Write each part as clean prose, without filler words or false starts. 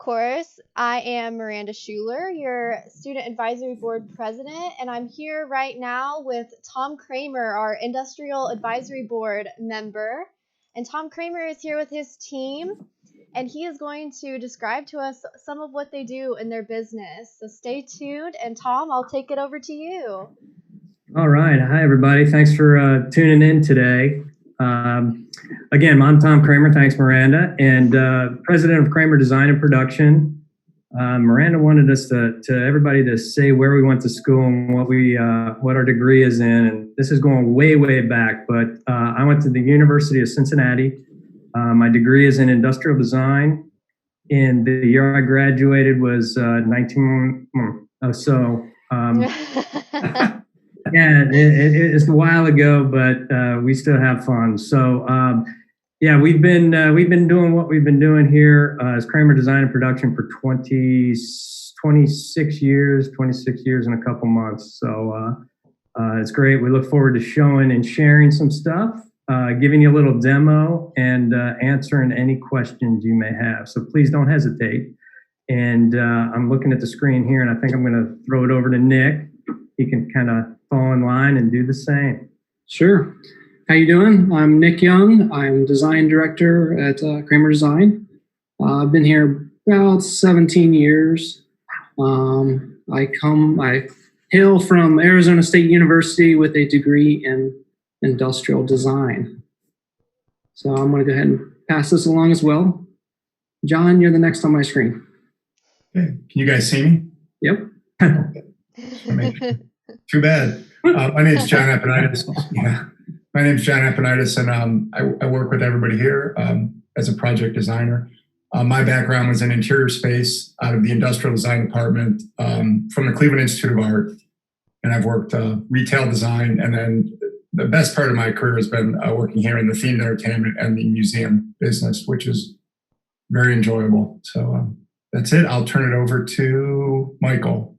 course, I am Miranda Shuler, your Student Advisory Board President, and I'm here right now with Tom Kraemer, our Industrial Advisory Board member. And Tom Kraemer is here with his team, and he is going to describe to us some of what they do in their business. So stay tuned, and Tom, I'll take it over to you. All right. Hi, everybody. Thanks for tuning in today. Again, I'm Tom Kraemer. Thanks, Miranda, and president of Kraemer Design and Production. Miranda wanted us to everybody to say where we went to school and what our degree is in. And this is going way, way back, but I went to the University of Cincinnati. My degree is in industrial design, and the year I graduated was 19. Yeah, it's a while ago, but we still have fun. So, we've been doing what we've been doing here as Kraemer Design and Production for 26 years and a couple months. So it's great. We look forward to showing and sharing some stuff, giving you a little demo, and answering any questions you may have. So please don't hesitate. And I'm looking at the screen here, and I think I'm going to throw it over to Nick. He can kind of fall in line and do the same. Sure. How you doing? I'm Nick Young. I'm design director at Kraemer Design. I've been here about 17 years. I hail from Arizona State University with a degree in industrial design. So I'm going to go ahead and pass this along as well. John, you're the next on my screen. Okay. Can you guys see me? Yep. Too bad. My name's John Eponitis. Yeah, my name's John Eponitis, and I work with everybody here as a project designer. My background was in interior space out of the industrial design department from the Cleveland Institute of Art, and I've worked retail design, and then the best part of my career has been working here in the themed entertainment and the museum business, which is very enjoyable. So that's it. I'll turn it over to Michael.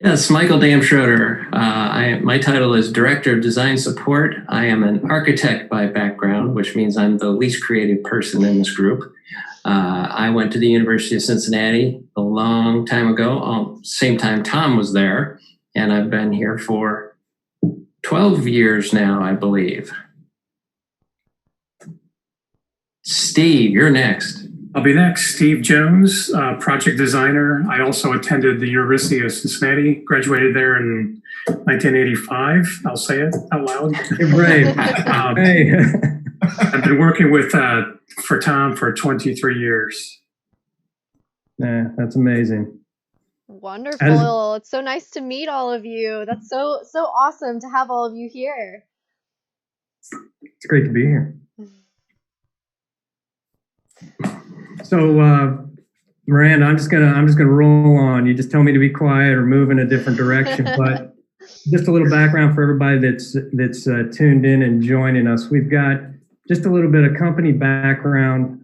Yes, Michael Schroeder. My title is Director of Design Support. I am an architect by background, which means I'm the least creative person in this group. I went to the University of Cincinnati a long time ago, same time Tom was there, and I've been here for 12 years now, I believe. Steve, you're next. I'll be next. Steve Jones, project designer. I also attended the University of Cincinnati, graduated there in 1985. I'll say it out loud. Brave. Hey. I've been working for Tom for 23 years. Yeah, that's amazing. Wonderful. It's so nice to meet all of you. That's so awesome to have all of you here. It's great to be here. So, Miranda, I'm just gonna roll on. You just tell me to be quiet or move in a different direction. But just a little background for everybody that's tuned in and joining us. We've got just a little bit of company background,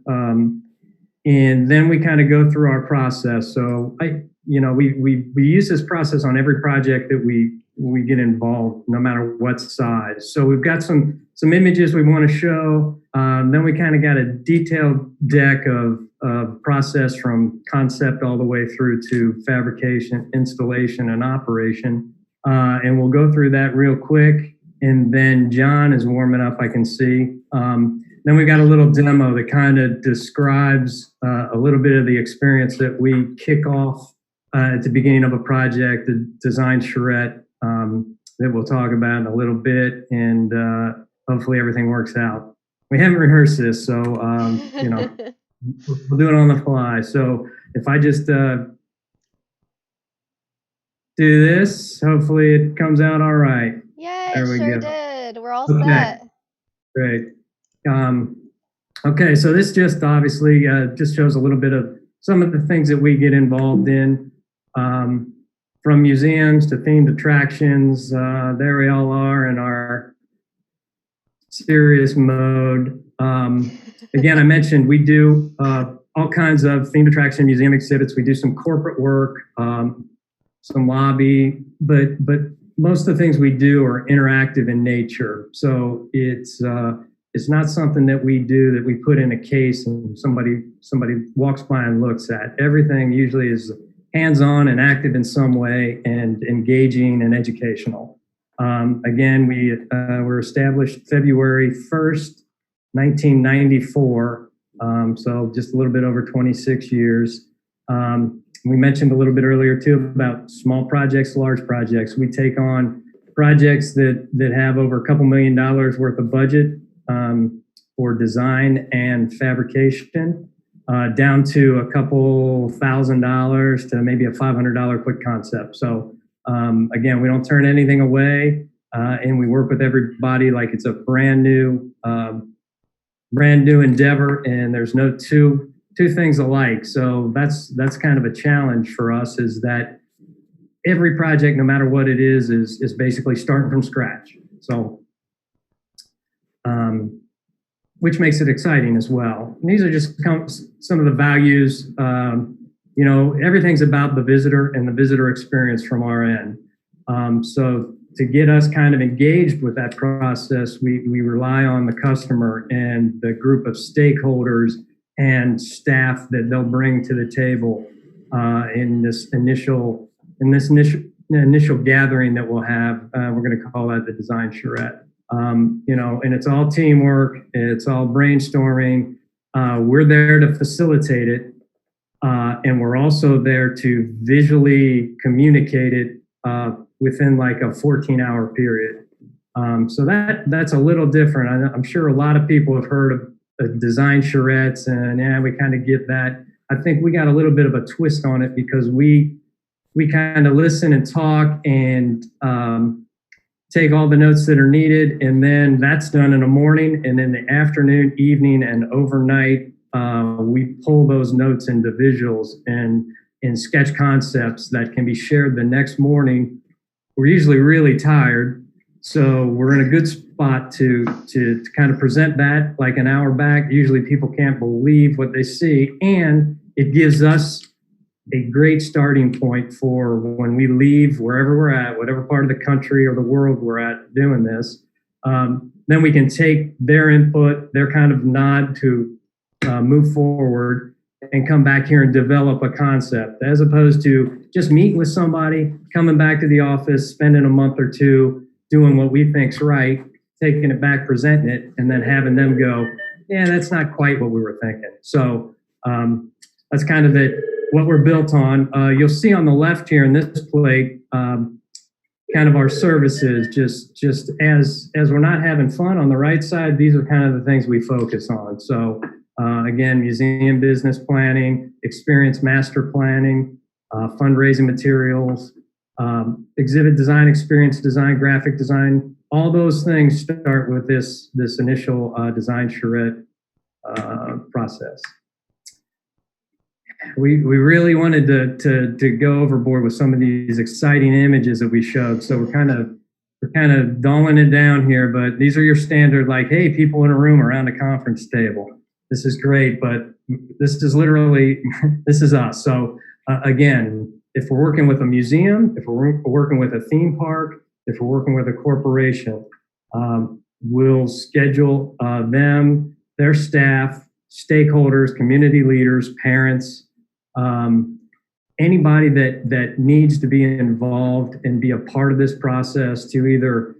and then we kind of go through our process. So, we use this process on every project that we get involved, no matter what size. So we've got some images we want to show. Then we kind of got a detailed deck of process from concept all the way through to fabrication, installation, and operation. And we'll go through that real quick. And then John is warming up, I can see. Then we got a little demo that kind of describes a little bit of the experience that we kick off at the beginning of a project, the design charrette that we'll talk about in a little bit, and hopefully everything works out. We haven't rehearsed this, so we'll do it on the fly. So if I just do this, hopefully it comes out all right. Yeah, there it we sure go. did. We're all set. Great. Okay, so this just obviously just shows a little bit of some of the things that we get involved in, from museums to themed attractions. There we all are in our serious mode. Again, I mentioned we do all kinds of themed attraction museum exhibits. We do some corporate work, some lobby, but most of the things we do are interactive in nature. So it's it's not something that we do that we put in a case and somebody walks by and looks at. Everything usually is hands-on and active in some way and engaging and educational. Again, we were established February 1st, 1994, so just a little bit over 26 years. We mentioned a little bit earlier too about small projects, large projects. We take on projects that have over a couple $1 million worth of budget for design and fabrication, down to a couple $1,000 to maybe a $500 quick concept. So again, we don't turn anything away, and we work with everybody like it's a brand new endeavor, and there's no two things alike. So that's kind of a challenge for us, is that every project, no matter what it is basically starting from scratch. So, which makes it exciting as well. And these are just some of the values. Everything's about the visitor and the visitor experience from our end. So to get us kind of engaged with that process, we rely on the customer and the group of stakeholders and staff that they'll bring to the table in this initial gathering that we'll have. We're going to call that the design charrette. And it's all teamwork. It's all brainstorming. We're there to facilitate it. And we're also there to visually communicate it within like a 14-hour period. So that's a little different. I'm sure a lot of people have heard of design charrettes, and yeah, we kind of get that. I think we got a little bit of a twist on it because we kind of listen and talk and take all the notes that are needed, and then that's done in the morning, and in the afternoon, evening, and overnight, we pull those notes into visuals and in sketch concepts that can be shared the next morning. We're usually really tired, so we're in a good spot to kind of present that like an hour back. Usually people can't believe what they see, and it gives us a great starting point for when we leave wherever we're at, whatever part of the country or the world we're at doing this. Then we can take their input, their kind of nod to move forward and come back here and develop a concept, as opposed to just meeting with somebody, coming back to the office, spending a month or two doing what we think's right, taking it back, presenting it, and then having them go, yeah, that's not quite what we were thinking. So that's kind of what we're built on. You'll see on the left here in this plate, kind of our services, just as we're not having fun. On the right side, these are kind of the things we focus on. So again, museum business planning, experience master planning, fundraising materials, exhibit design, experience design, graphic design. All those things start with this initial design charrette process. We really wanted to go overboard with some of these exciting images that we showed. So we're kind of dulling it down here, but these are your standard, like, hey, people in a room around a conference table. This is great, but this is literally, this is us. So again, if we're working with a museum, if we're working with a theme park, if we're working with a corporation, we'll schedule them, their staff, stakeholders, community leaders, parents, anybody that needs to be involved and be a part of this process to either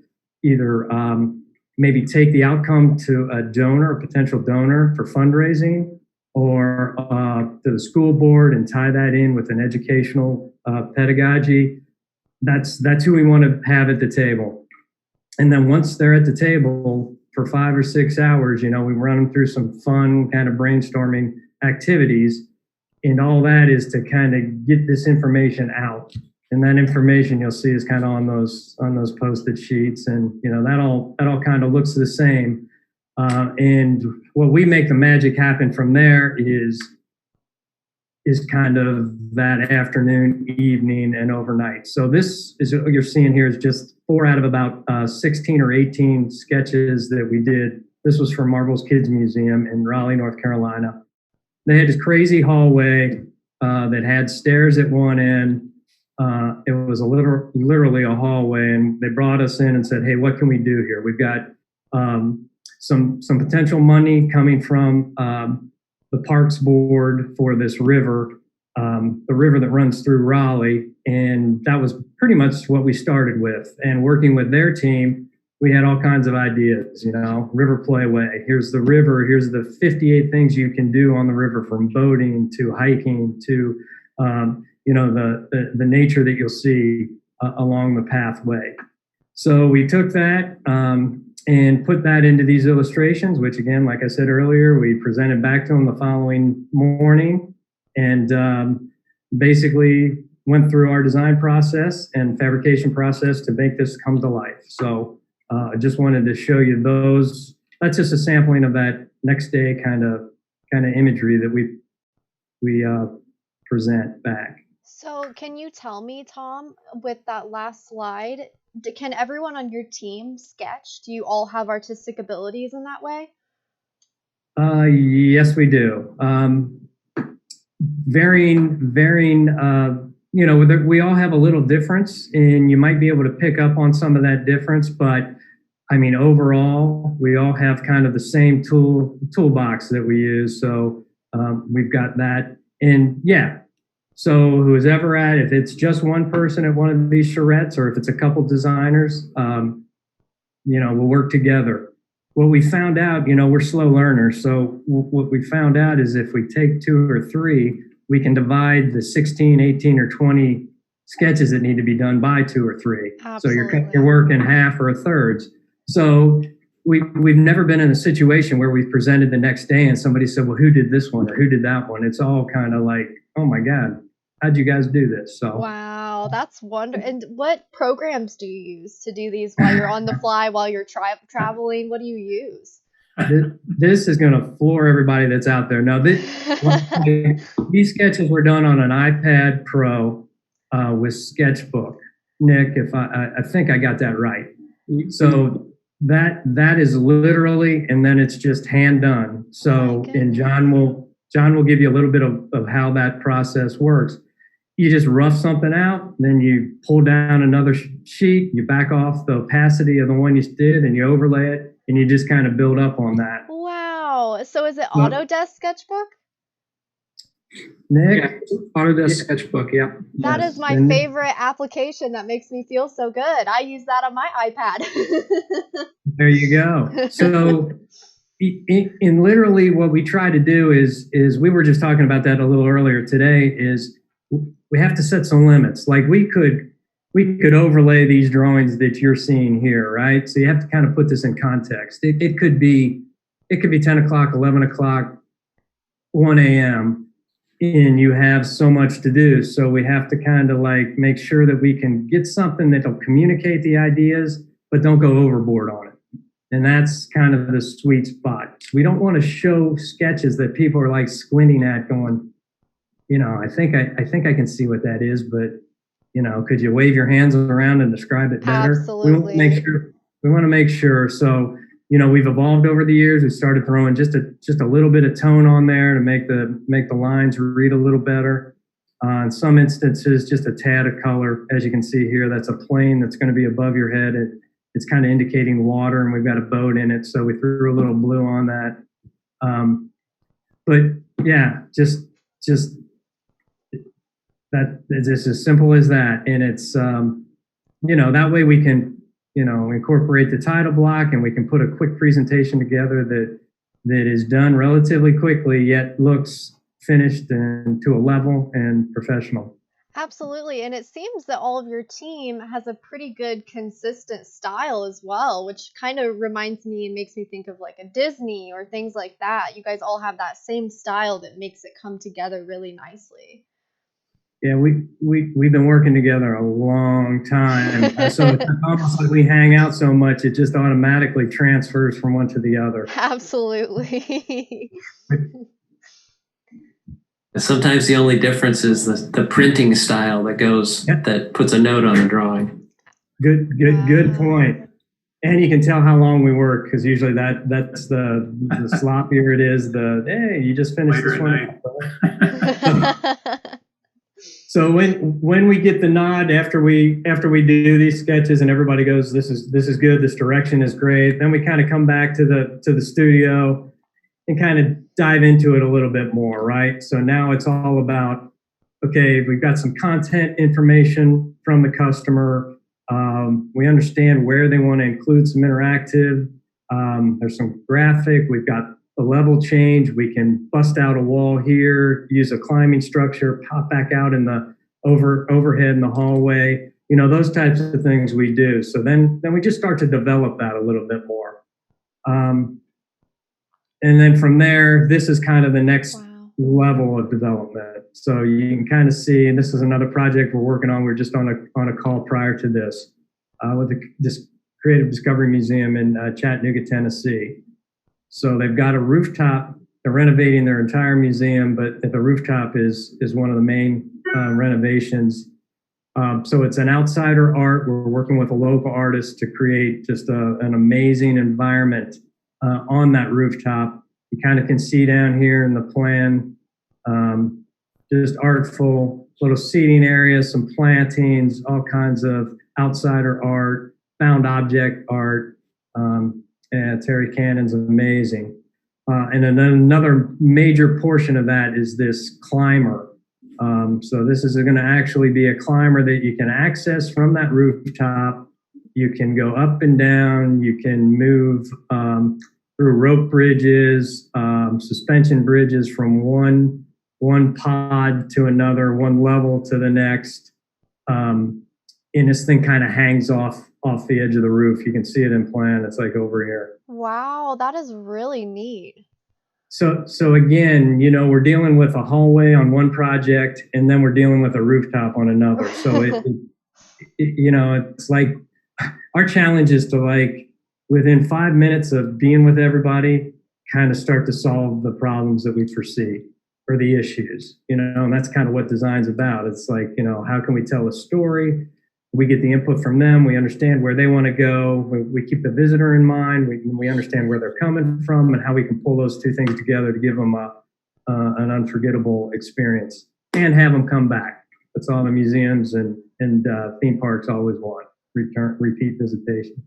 maybe take the outcome to a donor, a potential donor for fundraising, or to the school board and tie that in with an educational pedagogy. That's who we want to have at the table. And then once they're at the table for 5 or 6 hours, we run them through some fun kind of brainstorming activities. And all that is to kind of get this information out. And that information you'll see is kind of on those posted sheets. And, that all kind of looks the same. And what we make the magic happen from there is kind of that afternoon, evening, and overnight. So this is what you're seeing here is just 4 out of about 16 or 18 sketches that we did. This was from Marvel's Kids Museum in Raleigh, North Carolina. They had this crazy hallway that had stairs at one end. It was literally a hallway, and they brought us in and said, hey, what can we do here? We've got some potential money coming from the Parks Board for this river, the river that runs through Raleigh. And that was pretty much what we started with. And working with their team, we had all kinds of ideas, river playway. Here's the river. Here's the 58 things you can do on the river, from boating to hiking to, the nature that you'll see along the pathway. So we took that and put that into these illustrations, which again, like I said earlier, we presented back to them the following morning, and basically went through our design process and fabrication process to make this come to life. So I just wanted to show you those. That's just a sampling of that next day kind of imagery that we present back. So can you tell me, Tom, with that last slide, can everyone on your team sketch? Do you all have artistic abilities in that way? Yes, we do. Varying, we all have a little difference, and you might be able to pick up on some of that difference, but I mean, overall, we all have kind of the same toolbox that we use. So we've got that. And yeah, so who's ever if it's just one person at one of these charrettes, or if it's a couple designers, we'll work together. What we found out, we're slow learners. So what we found out is if we take 2 or 3, we can divide the 16, 18, or 20 sketches that need to be done by 2 or 3. Absolutely. So you're working half or a thirds. So we've never been in a situation where we've presented the next day and somebody said, well, who did this one or who did that one? It's all kind of like, oh my God, how'd you guys do this? So wow, that's wonderful. And what programs do you use to do these while you're on the fly, while you're traveling? What do you use? This is going to floor everybody that's out there. Now, these sketches were done on an iPad Pro with Sketchbook. Nick, if I think I got that right. So that is literally, and then it's just hand done. So, and John will give you a little bit of how that process works. You just rough something out, then you pull down another sheet, you back off the opacity of the one you did, and you overlay it, and you just kind of build up on that. Wow. So is it Autodesk Sketchbook? Nick? Yeah, Autodesk Sketchbook, yeah. That Yes. is my favorite application. That makes me feel so good. I use that on my iPad. There you go. So in literally what we try to do is we were just talking about that a little earlier today, is we have to set some limits. Like we could overlay these drawings that you're seeing here, right? So you have to kind of put this in context. It could be 10 o'clock, 11 o'clock, 1 a.m., and you have so much to do. So we have to kind of like make sure that we can get something that'll communicate the ideas, but don't go overboard on it. And that's kind of the sweet spot. We don't want to show sketches that people are like squinting at going, I think I can see what that is, but could you wave your hands around and describe it better? Absolutely. We want to make sure. So, we've evolved over the years. We started throwing just a little bit of tone on there to make the lines read a little better. In some instances, just a tad of color. As you can see here, that's a plane that's going to be above your head. It's kind of indicating water, and we've got a boat in it, so we threw a little blue on that. But yeah, just that, it's just as simple as that. And it's that way we can incorporate the title block, and we can put a quick presentation together that is done relatively quickly, yet looks finished and to a level and professional. Absolutely. And it seems that all of your team has a pretty good consistent style as well, which kind of reminds me and makes me think of like a Disney or things like that. You guys all have that same style that makes it come together really nicely. Yeah, we've been working together a long time. So it's almost like we hang out so much, it just automatically transfers from one to the other. Absolutely. Sometimes the only difference is the printing style that puts a note on the drawing. Good point. And you can tell how long we work, because usually that's the sloppier it is. Hey, you just finished this one. So when we get the nod after we do these sketches and everybody goes, this is good, this direction is great, then we kind of come back to the studio and kind of dive into it a little bit more, right? So now it's all about, okay, we've got some content information from the customer. We understand where they want to include some interactive. There's some graphic. We've got a level change. We can bust out a wall here, use a climbing structure, pop back out in the overhead in the hallway. You know, those types of things we do. So then we just start to develop that a little bit more. And then from there, this is kind of the next level of development. So you can kind of see, and this is another project we're working on. We're just on a call prior to this with this Creative Discovery Museum in Chattanooga, Tennessee. So they've got a rooftop. They're renovating their entire museum, but the rooftop is one of the main renovations. So it's an outsider art. We're working with a local artist to create just an amazing environment on that rooftop. You kind of can see down here in the plan, just artful little seating areas, some plantings, all kinds of outsider art, found object art. And Terry Cannon's amazing. And then another major portion of that is this climber. So this is going to actually be a climber that you can access from that rooftop. You can go up and down. You can move through rope bridges, suspension bridges from one pod to another, one level to the next. And this thing kind of hangs off the edge of the roof. You can see it in plan. It's like over here. Wow, that is really neat. So again, you know, we're dealing with a hallway on one project, and then we're dealing with a rooftop on another. So you know, it's like our challenge is to, like, within 5 minutes of being with everybody, kind of start to solve the problems that we foresee or the issues, you know, and that's kind of what design's about. It's like, you know, how can we tell a story? We get the input from them. We understand where they want to go. We keep the visitor in mind. We understand where they're coming from and how we can pull those two things together to give them an unforgettable experience and have them come back. That's all the museums and theme parks always want: repeat visitation.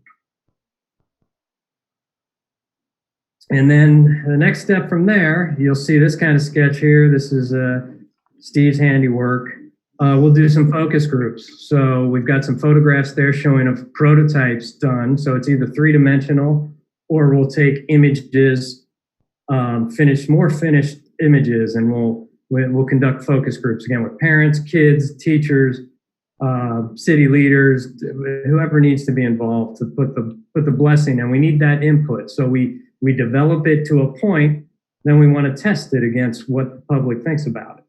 And then the next step from there, you'll see this kind of sketch here. This is Steve's handiwork. We'll do some focus groups. So we've got some photographs there showing of prototypes done. So it's either three-dimensional, or we'll take images, more finished images, and we'll conduct focus groups again with parents, kids, teachers, city leaders, whoever needs to be involved to put the blessing. And we need that input. So we develop it to a point, then we want to test it against what the public thinks about it.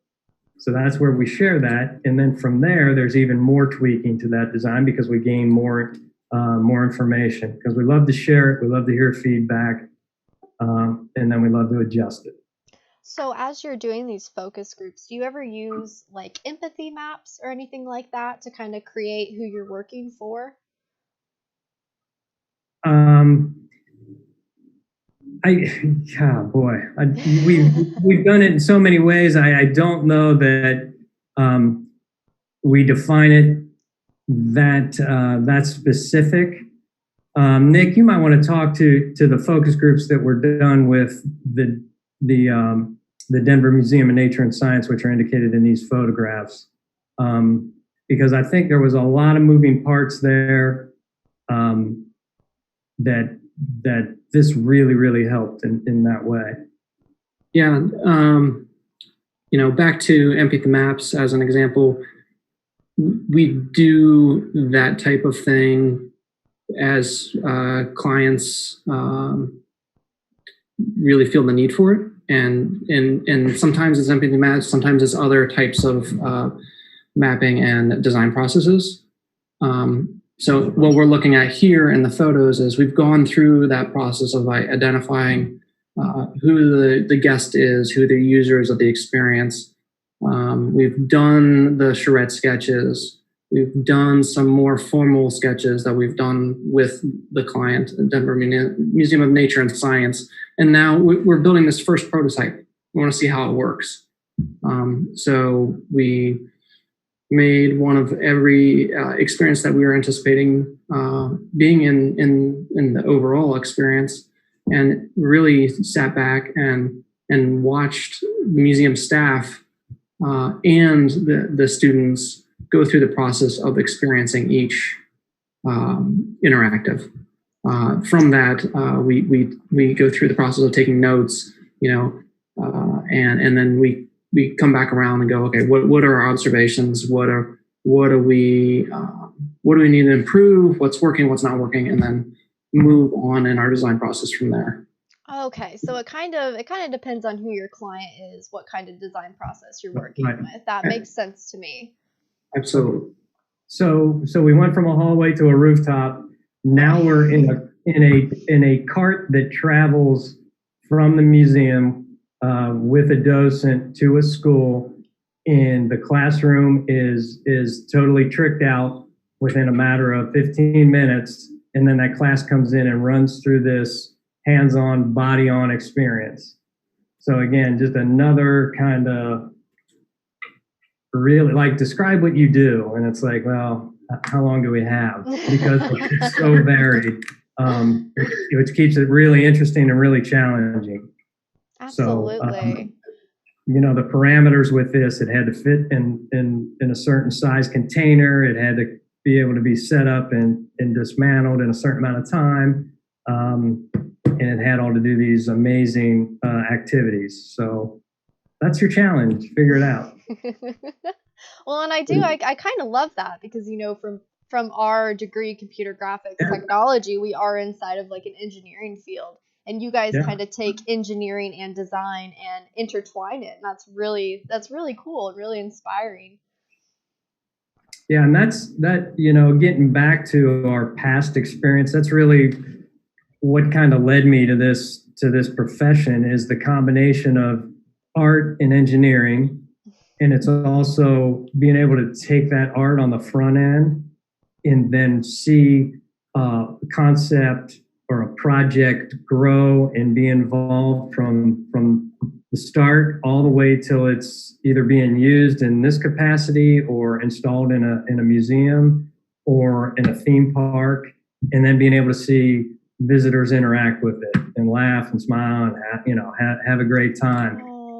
So that's where we share that. And then from there, there's even more tweaking to that design because we gain more information, because we love to share it. We love to hear feedback. And then we love to adjust it. So as you're doing these focus groups, do you ever use like empathy maps or anything like that to kind of create who you're working for? We've done it in so many ways. I don't know that we define it that specific. Nick, you might want to talk to the focus groups that were done with the Denver Museum of Nature and Science, which are indicated in these photographs, because I think there was a lot of moving parts there that this really helped in that way. Yeah, you know, back to empathy maps as an example, we do that type of thing as clients really feel the need for it, and sometimes it's empathy maps, sometimes it's other types of mapping and design processes. So what we're looking at here in the photos is we've gone through that process of identifying who the guest is, who the user is of the experience. We've done the charrette sketches. We've done some more formal sketches that we've done with the client, the Denver Museum of Nature and Science. And now we're building this first prototype. We want to see how it works. So we made one of every experience that we were anticipating being in the overall experience, and really sat back and watched the museum staff and the students go through the process of experiencing each interactive. From that, we go through the process of taking notes, and then we come back around and go, okay, what are our observations? What do we need to improve? What's working? What's not working? And then move on in our design process from there. Okay, so it kind of depends on who your client is, what kind of design process you're working Right. with. That makes sense to me. Absolutely. So we went from a hallway to a rooftop. Now we're in a cart that travels from the museum with a docent to a school, and the classroom is totally tricked out within a matter of 15 minutes, and then that class comes in and runs through this hands-on, body-on experience. So again, just another kind of really, like, describe what you do, and it's like, well, how long do we have? Because it's so varied, which keeps it really interesting and really challenging. Absolutely. So, the parameters with this, it had to fit in a certain size container. It had to be able to be set up and dismantled in a certain amount of time. And it had all to do these amazing activities. So that's your challenge. Figure it out. Well, and I kind of love that because, from our degree, computer graphics technology, we are inside of like an engineering field. And you guys kind of take engineering and design and intertwine it. And that's really cool and really inspiring. Yeah, and that's getting back to our past experience, that's really what kind of led me to this profession, is the combination of art and engineering. And it's also being able to take that art on the front end and then see a concept or a project grow and be involved from the start all the way till it's either being used in this capacity or installed in a museum or in a theme park, and then being able to see visitors interact with it and laugh and smile and have a great time. Oh,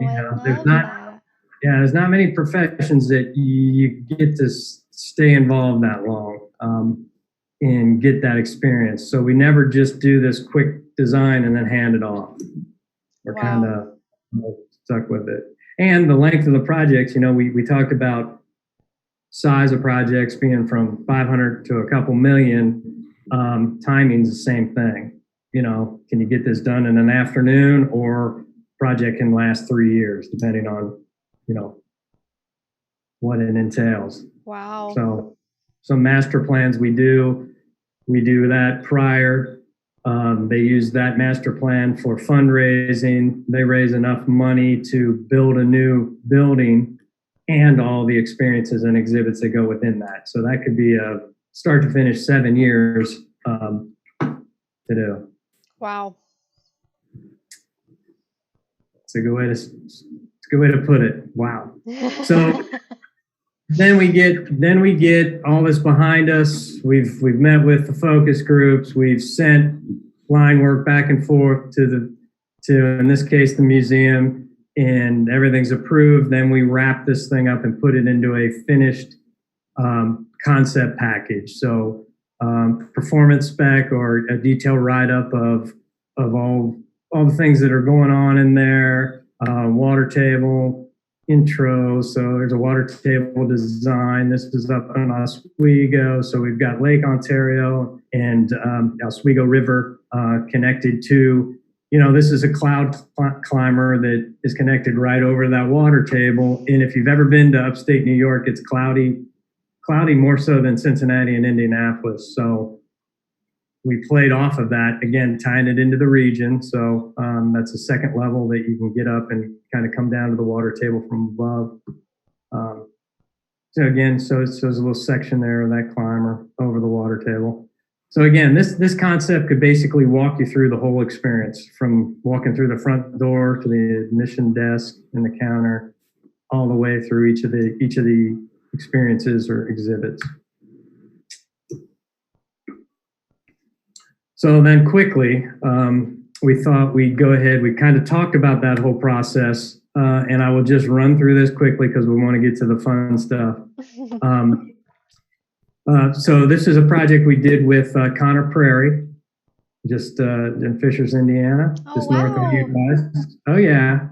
There's not many professions that you get to stay involved that long and get that experience. So we never just do this quick design and then hand it off. We're kind of stuck with it. And the length of the projects, we talked about size of projects being from 500 to a couple million. Timing's the same thing. Can you get this done in an afternoon, or project can last 3 years, depending on, what it entails. Wow. So some master plans we do that prior. They use that master plan for fundraising. They raise enough money to build a new building and all the experiences and exhibits that go within that. So that could be a start to finish 7 years to do. Wow. It's a good way to put it. Wow. So then we get all this behind us. We've met with the focus groups. We've sent line work back and forth to in this case the museum, and everything's approved. Then we wrap this thing up and put it into a finished concept package. So performance spec or a detailed write-up of all the things that are going on in there. Water table, intro. So there's a water table design. This is up on Oswego. So we've got Lake Ontario and Oswego River connected to, this is a cloud climber that is connected right over that water table. And if you've ever been to upstate New York, it's cloudy more so than Cincinnati and Indianapolis. So we played off of that, again, tying it into the region. So that's a second level that you can get up and kind of come down to the water table from above. So there's a little section there of that climber over the water table. So again, this concept could basically walk you through the whole experience, from walking through the front door to the admission desk and the counter, all the way through each of the experiences or exhibits. So then quickly, we thought we'd go ahead. We kind of talked about that whole process, and I will just run through this quickly because we want to get to the fun stuff. So this is a project we did with Connor Prairie, just in Fishers, Indiana, just north of you guys. Oh yeah,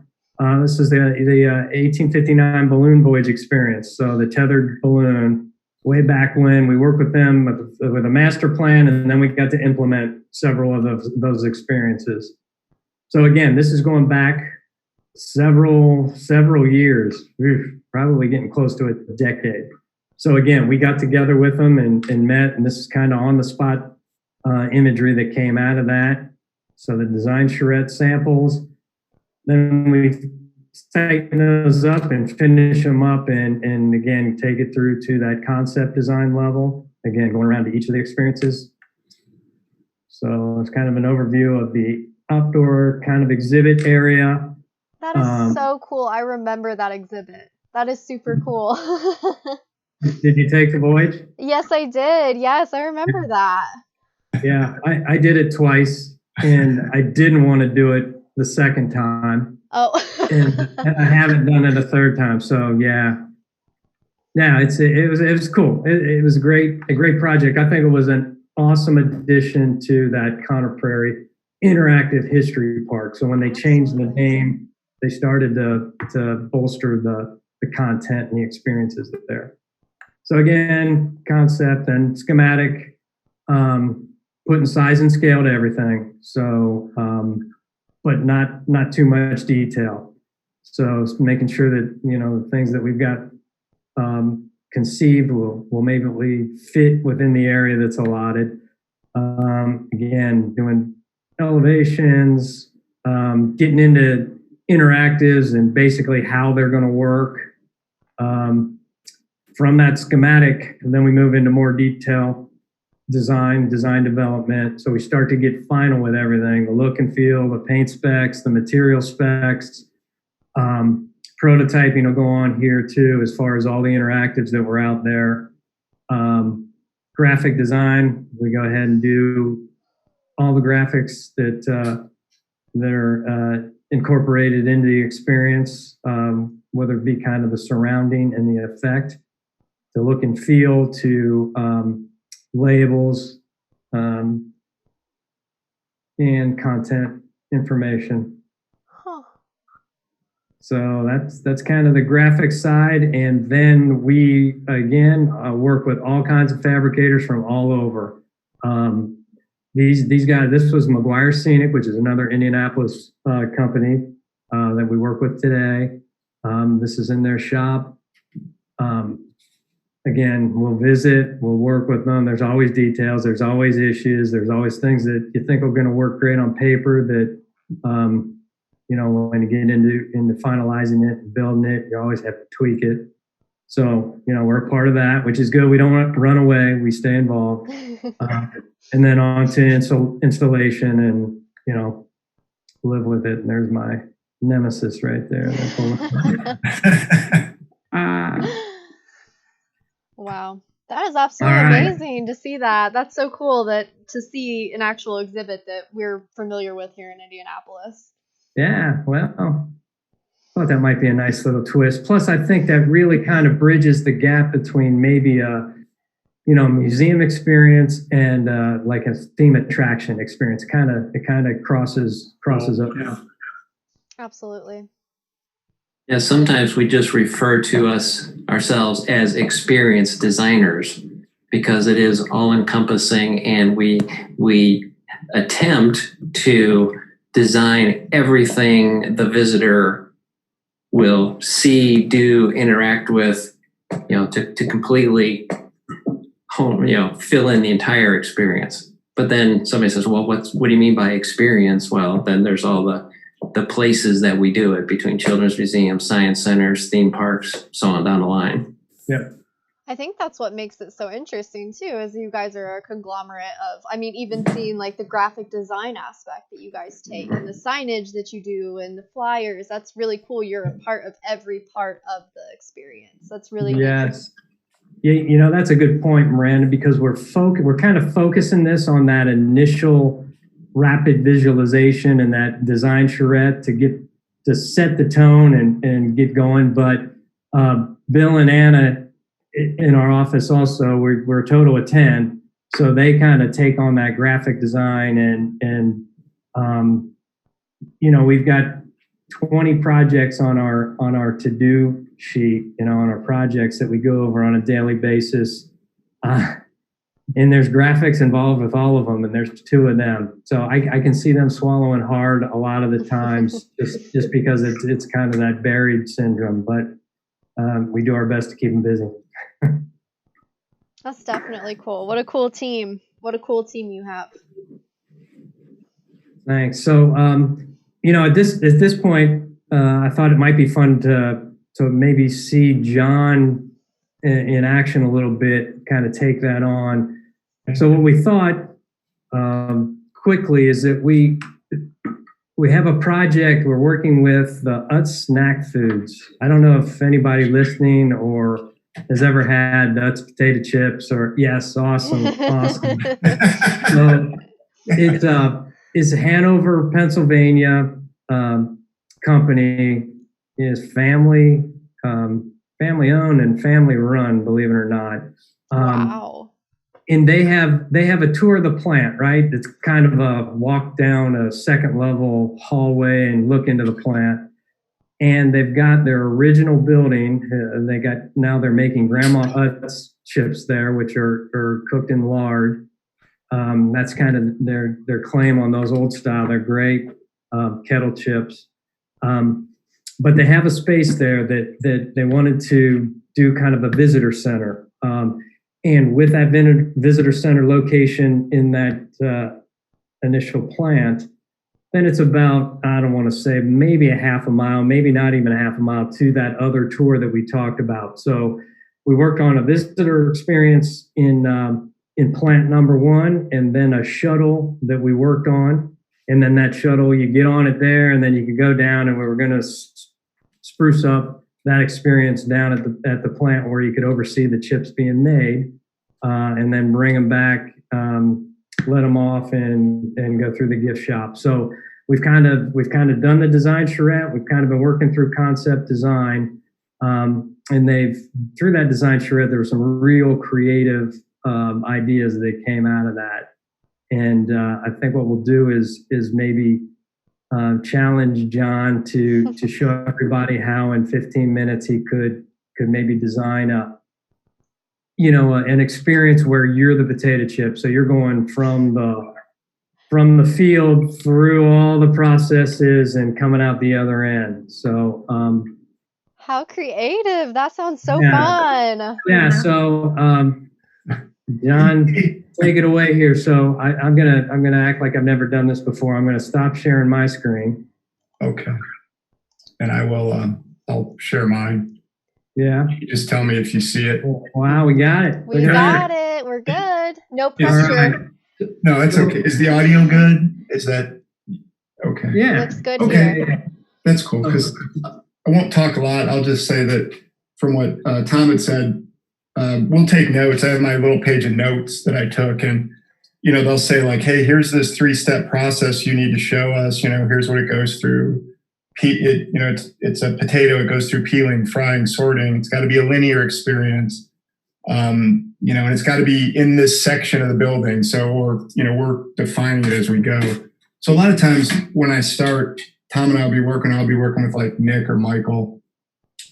this is the 1859 balloon voyage experience. So the tethered balloon, way back when we worked with them with a master plan, and then we got to implement several of those experiences. So again, this is going back several years. We're probably getting close to a decade. So again, we got together with them and met, and this is kind of on the spot imagery that came out of that. So the design charrette samples, then we tighten those up and finish them up and again, take it through to that concept design level. Again, going around to each of the experiences. So it's kind of an overview of the outdoor kind of exhibit area. That is so cool. I remember that exhibit. That is super cool. Did you take the Voyage? Yes, I did. Yes, I remember that. Yeah, I did it twice, and I didn't want to do it the second time. Oh. and I haven't done it a third time. So yeah, it was cool. It was a great project. I think it was an awesome addition to that Connor Prairie interactive history park. So when they changed the name, they started to bolster the content and the experiences there. So again, concept and schematic, putting size and scale to everything. So, but not too much detail. So making sure that, the things that we've got conceived will maybe fit within the area that's allotted. Again, doing elevations, getting into interactives and basically how they're going to work. From that schematic, and then we move into more detail, design development. So we start to get final with everything, the look and feel, the paint specs, the material specs. Prototyping will go on here too, as far as all the interactives that were out there. Graphic design, we go ahead and do all the graphics that are incorporated into the experience, whether it be kind of the surrounding and the effect, the look and feel to labels and content information. Huh. So that's kind of the graphic side, and then we again work with all kinds of fabricators from all over. These guys. This was McGuire Scenic, which is another Indianapolis company that we work with today. This is in their shop. Again, we'll visit, we'll work with them. There's always details, there's always issues, there's always things that you think are going to work great on paper that, when you get into finalizing it and building it, you always have to tweak it. So, we're a part of that, which is good. We don't run away, we stay involved. And then on to installation and, live with it. And there's my nemesis right there. Wow. That is absolutely amazing to see that. That's so cool to see an actual exhibit that we're familiar with here in Indianapolis. Yeah, well, I thought that might be a nice little twist. Plus, I think that really kind of bridges the gap between maybe a, museum experience and like a theme attraction experience. It kind of crosses over. Yeah. Absolutely. Yeah, sometimes we just refer to ourselves as experienced designers because it is all encompassing, and we attempt to design everything the visitor will see, do, interact with, to completely fill in the entire experience. But then somebody says, well, what do you mean by experience? Well, then there's all the places that we do it, between children's museums, science centers, theme parks, so on down the line. Yep. I think that's what makes it so interesting too, is you guys are a conglomerate of, even seeing like the graphic design aspect that you guys take and the signage that you do and the flyers. That's really cool. You're a part of every part of the experience. That's really yes. you know, that's a good point, Miranda, because we're kind of focusing this on that initial rapid visualization and that design charrette to set the tone and get going. But Bill and Anna in our office also, we're a total of 10. So they kind of take on that graphic design and you know, we've got 20 projects on our to-do sheet, you know, on our projects that we go over on a daily basis. And there's graphics involved with all of them, and there's 2 of them. So I can see them swallowing hard a lot of the times just because it's kind of that buried syndrome. But we do our best to keep them busy. That's definitely cool. What a cool team. What a cool team you have. Thanks. So, you know, at this point, I thought it might be fun to maybe see John in action a little bit, kind of take that on. So what we thought quickly is that we have a project we're working with, the Utz snack foods. I don't know if anybody listening or has ever had Utz potato chips or yes, awesome. So it's a Hanover, Pennsylvania company. Is family owned and family run, believe it or not. Wow. And they have a tour of the plant, right? It's kind of a walk down a second level hallway and look into the plant. And they've got their original building. Now they're making Grandma Utz chips there, which are cooked in lard. That's kind of their claim on those old style. They're great kettle chips. But they have a space there that they wanted to do kind of a visitor center. And with that visitor center location in that initial plant, then it's about, I don't want to say maybe a half a mile, maybe not even a half a mile to that other tour that we talked about. So we worked on a visitor experience in plant number 1, and then a shuttle that we worked on. And then that shuttle, you get on it there, and then you can go down, and we were going to spruce up that experience down at the plant where you could oversee the chips being made, and then bring them back, let them off, and go through the gift shop. So we've kind of done the design charrette. We've kind of been working through concept design, and through that design charrette, there were some real creative ideas that came out of that. And I think what we'll do is maybe challenge John to show everybody how in 15 minutes he could maybe design an experience where you're the potato chip. So you're going from the field through all the processes and coming out the other end. So how creative. That sounds so fun. Yeah. So John, take it away here. So I'm gonna act like I've never done this before. I'm gonna stop sharing my screen. Okay. And I will. I'll share mine. Yeah. You just tell me if you see it. Wow, we got it. We got it. We're good. No pressure. No, it's okay. Is the audio good? Is that okay? Yeah. Looks good okay. here. That's cool, because I won't talk a lot. I'll just say that from what Tom had said, we'll take notes. I have my little page of notes that I took, and they'll say like, hey, here's this 3-step process you need to show us. Here's what it goes through. It's a potato. It goes through peeling, frying, sorting. It's got to be a linear experience. And it's got to be in this section of the building. So, we're defining it as we go. So a lot of times when I start, Tom and I'll be working with like Nick or Michael.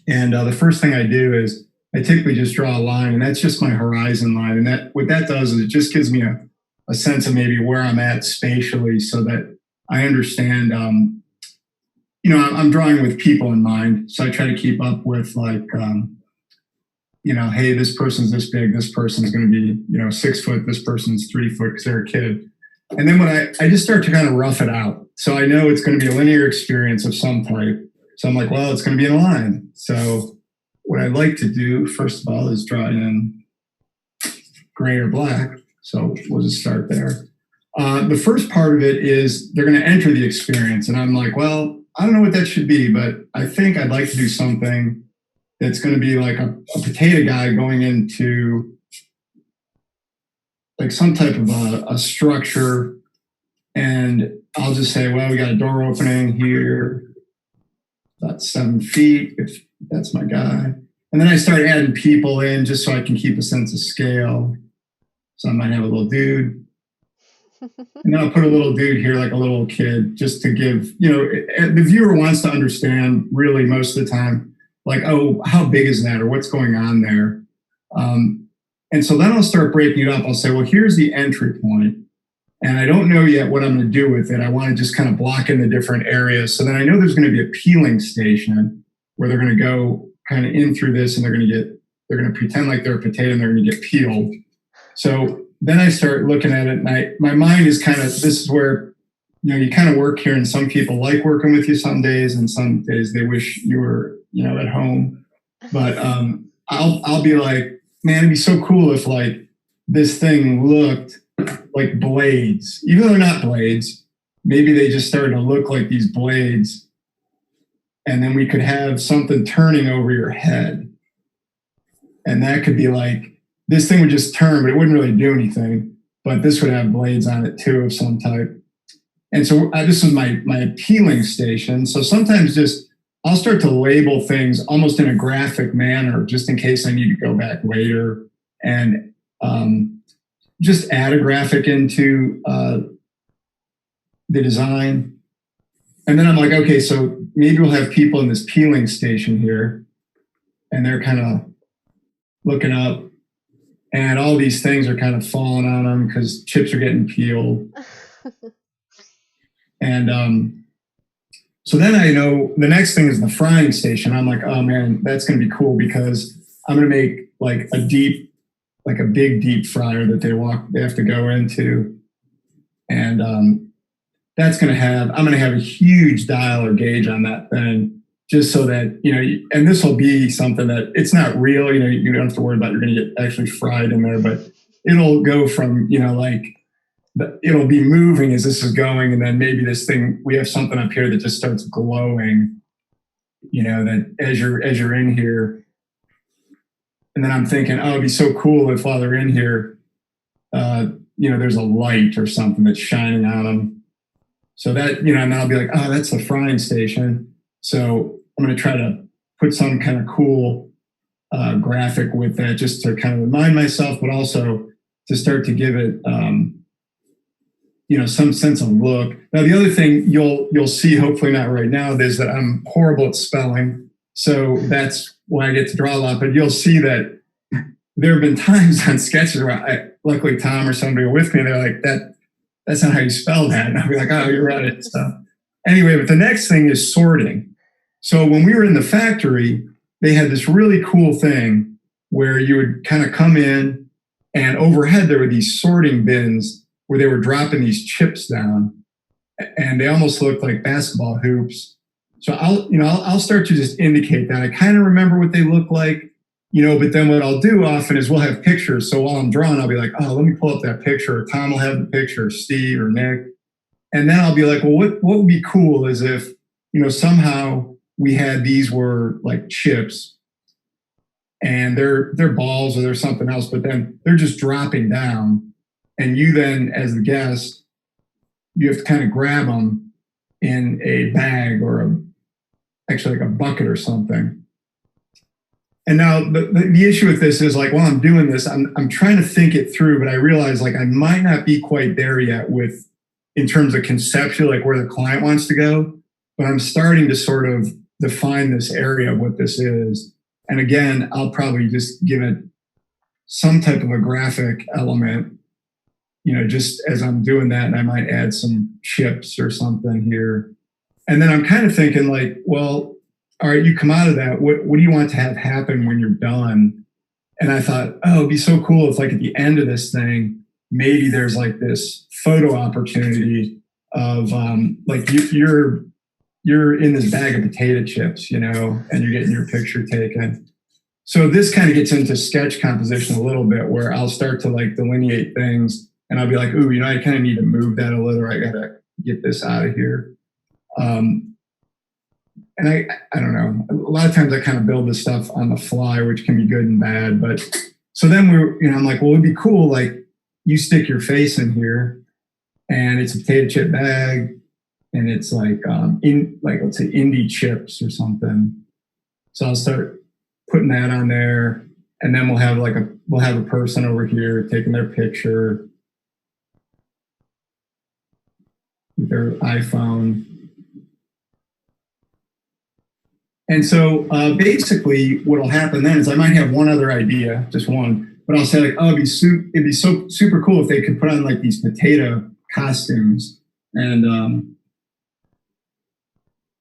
And the first thing I do is I typically just draw a line, and that's just my horizon line. And what that does is it just gives me a sense of maybe where I'm at spatially, so that I understand, I'm drawing with people in mind. So I try to keep up with like, hey, this person's this big, this person's going to be, 6 foot, this person's 3 foot because they're a kid. And then when I just start to kind of rough it out. So I know it's going to be a linear experience of some type. So I'm like, well, it's going to be in a line. So what I'd like to do, first of all, is draw in gray or black. So we'll just start there. The first part of it is they're going to enter the experience. And I'm like, well, I don't know what that should be, but I think I'd like to do something that's going to be like a potato guy going into like some type of a structure. And I'll just say, well, we got a door opening here, about 7 feet, if that's my guy. And then I start adding people in just so I can keep a sense of scale. So I might have a little dude. And then I'll put a little dude here, like a little kid, just to give, the viewer wants to understand really most of the time, like, oh, how big is that or what's going on there? And so then I'll start breaking it up. I'll say, well, here's the entry point. And I don't know yet what I'm going to do with it. I want to just kind of block in the different areas. So then I know there's going to be a peeling station where they're going to go kind of in through this and they're going to pretend like they're a potato and they're going to get peeled. So then I start looking at it and my mind is kind of, this is where, you kind of work here and some people like working with you some days and some days they wish you were, at home. But I'll be like, man, it'd be so cool if like this thing looked like blades, even though they're not blades. Maybe they just started to look like these blades, and then we could have something turning over your head, and that could be like this thing would just turn, but it wouldn't really do anything. But this would have blades on it too of some type. And so this is my peeling station. So sometimes I'll start to label things almost in a graphic manner, just in case I need to go back later and just add a graphic into the design. And then I'm like, okay, so maybe we'll have people in this peeling station here and they're kind of looking up and all these things are kind of falling on them because chips are getting peeled. And so then I know the next thing is the frying station. I'm like, oh man, that's going to be cool because I'm going to make like a big deep fryer that they have to go into. And I'm going to have a huge dial or gauge on that thing just so that, and this will be something that it's not real, you don't have to worry about you're going to get actually fried in there, but it'll go from, it'll be moving as this is going. And then maybe this thing, we have something up here that just starts glowing, that as you're in here. And then I'm thinking, oh, it'd be so cool if while they're in here, there's a light or something that's shining on them. So that, and I'll be like, oh, that's the frying station. So I'm going to try to put some kind of cool graphic with that just to kind of remind myself, but also to start to give it, some sense of look. Now, the other thing you'll see, hopefully not right now, is that I'm horrible at spelling. So that's why I get to draw a lot. But you'll see that there have been times on sketches where luckily Tom or somebody were with me and they're like, that's not how you spell that. And I'll be like, oh, you're right. So anyway, but the next thing is sorting. So when we were in the factory, they had this really cool thing where you would kind of come in and overhead there were these sorting bins where they were dropping these chips down and they almost looked like basketball hoops. So I'll start to just indicate that. I kind of remember what they look like, but then what I'll do often is we'll have pictures. So while I'm drawing, I'll be like, oh, let me pull up that picture. Or Tom will have the picture, or Steve or Nick. And then I'll be like, well, what would be cool is if, somehow we had these were like chips and they're balls or they're something else, but then they're just dropping down. And you then, as the guest, you have to kind of grab them in a bag or actually like a bucket or something. And now the issue with this is like, while I'm doing this, I'm trying to think it through, but I realize like I might not be quite there yet in terms of conceptual, like where the client wants to go, but I'm starting to sort of define this area of what this is. And again, I'll probably just give it some type of a graphic element, just as I'm doing that, and I might add some chips or something here. And then I'm kind of thinking like, well, all right, you come out of that. What do you want to have happen when you're done? And I thought, oh, it'd be so cool if like at the end of this thing, maybe there's like this photo opportunity of like you're in this bag of potato chips, and you're getting your picture taken. So this kind of gets into sketch composition a little bit where I'll start to like delineate things and I'll be like, ooh, I kind of need to move that a little. I got to get this out of here. and I don't know. A lot of times I kind of build this stuff on the fly, which can be good and bad. But so then I'm like, well, it'd be cool. Like you stick your face in here, and it's a potato chip bag, and it's like let's say indie chips or something. So I'll start putting that on there, and then we'll have a person over here taking their picture with their iPhone. And so basically what'll happen then is I might have one other idea, just one, but I'll say like, oh, it'd be so super cool if they could put on like these potato costumes. And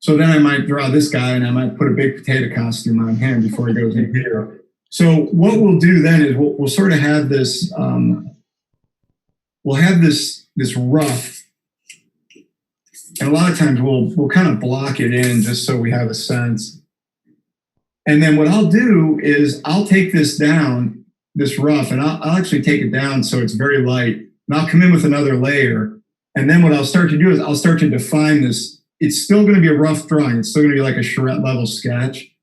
so then I might draw this guy and I might put a big potato costume on him before he goes in here. So what we'll do then is we'll sort of have this, this rough. And a lot of times we'll kind of block it in just so we have a sense. And then what I'll do is I'll take this down, this rough, and I'll actually take it down so it's very light. And I'll come in with another layer. And then what I'll start to do is I'll start to define this. It's still going to be a rough drawing. It's still going to be like a charrette level sketch.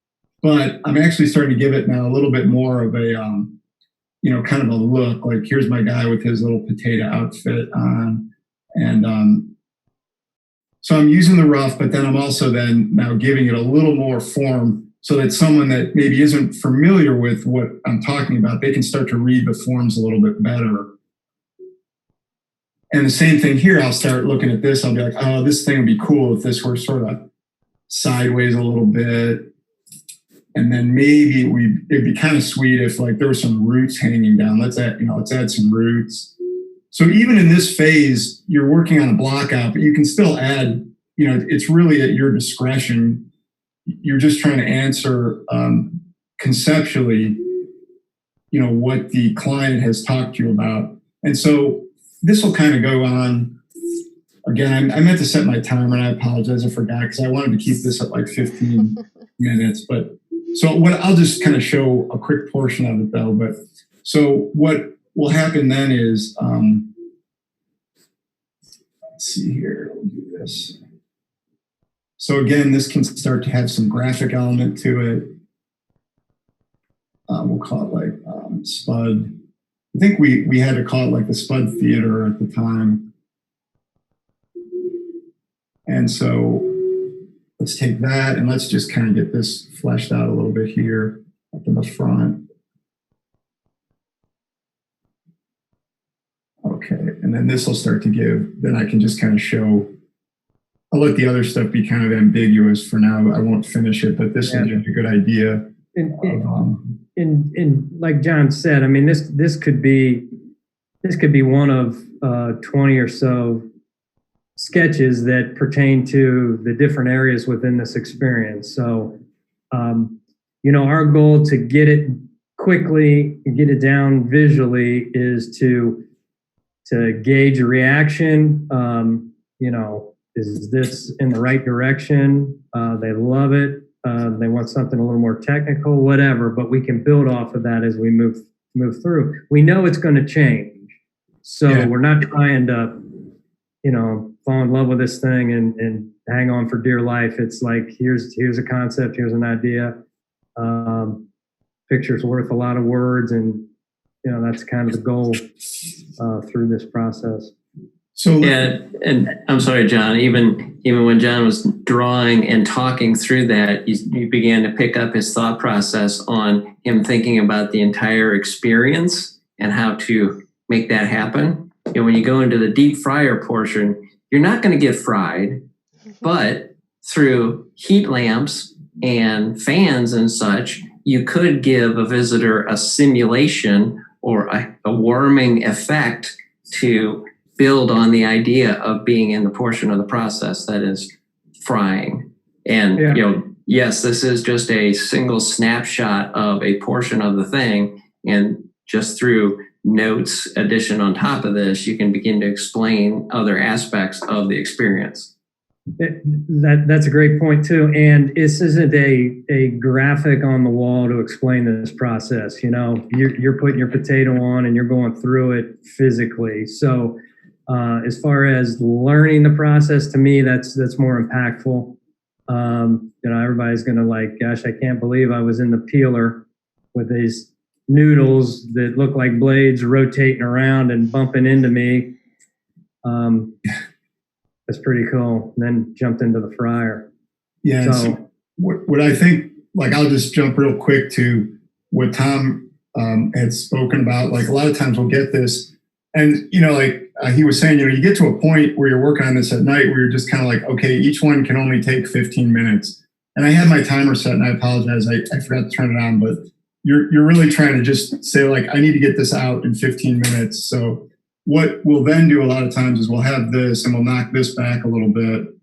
But I'm actually starting to give it now a little bit more of a, kind of a look. Like here's my guy with his little potato outfit on. And so I'm using the rough, but then I'm also then now giving it a little more form so that someone that maybe isn't familiar with what I'm talking about, they can start to read the forms a little bit better. And the same thing here, I'll start looking at this. I'll be like, oh, this thing would be cool if this were sort of sideways a little bit. And then maybe it'd be kind of sweet if like there were some roots hanging down. Let's add some roots. So even in this phase, you're working on a block out, but you can still add, it's really at your discretion. You're just trying to answer conceptually, what the client has talked to you about. And so this will kind of go on. Again, I meant to set my timer and I apologize, I forgot because I wanted to keep this at like 15 minutes. But so I'll just kind of show a quick portion of it though. But so what will happen then is, let's see here, we'll do this. So again, this can start to have some graphic element to it. We'll call it like Spud. I think we had to call it like the Spud Theater at the time. And so let's take that and let's just kind of get this fleshed out a little bit here up in the front. Okay, and then this will start to give, then I can just kind of show, I'll let the other stuff be kind of ambiguous for now. I won't finish it, but this will give you a good idea. And like John said, I mean, this could be one of 20 or so sketches that pertain to the different areas within this experience. So, our goal to get it quickly and get it down visually is to gauge a reaction. Is this in the right direction? They love it. They want something a little more technical, whatever, but we can build off of that as we move through. We know it's going to change. So we're not trying to, fall in love with this thing and hang on for dear life. It's like, here's a concept, here's an idea. Picture's worth a lot of words, and that's kind of the goal through this process. So yeah, and I'm sorry, John, even when John was drawing and talking through that, you began to pick up his thought process on him thinking about the entire experience and how to make that happen. When you go into the deep fryer portion, you're not going to get fried, but through heat lamps and fans and such, you could give a visitor a simulation or a warming effect to build on the idea of being in the portion of the process that is frying. And, yes, this is just a single snapshot of a portion of the thing. And just through notes addition on top of this, you can begin to explain other aspects of the experience. That's a great point too. And this isn't a graphic on the wall to explain this process. You're putting your potato on and you're going through it physically. So as far as learning the process, to me, that's more impactful. Everybody's going to like, gosh, I can't believe I was in the peeler with these noodles that look like blades rotating around and bumping into me. That's pretty cool. And then jumped into the fryer. Yeah. So what I think, like, I'll just jump real quick to what Tom had spoken about. Like, a lot of times we'll get this, and he was saying, you get to a point where you're working on this at night where you're just kind of like, okay, each one can only take 15 minutes. And I had my timer set, and I apologize, I forgot to turn it on, but you're really trying to just say, like, I need to get this out in 15 minutes. So what we'll then do a lot of times is we'll have this and we'll knock this back a little bit.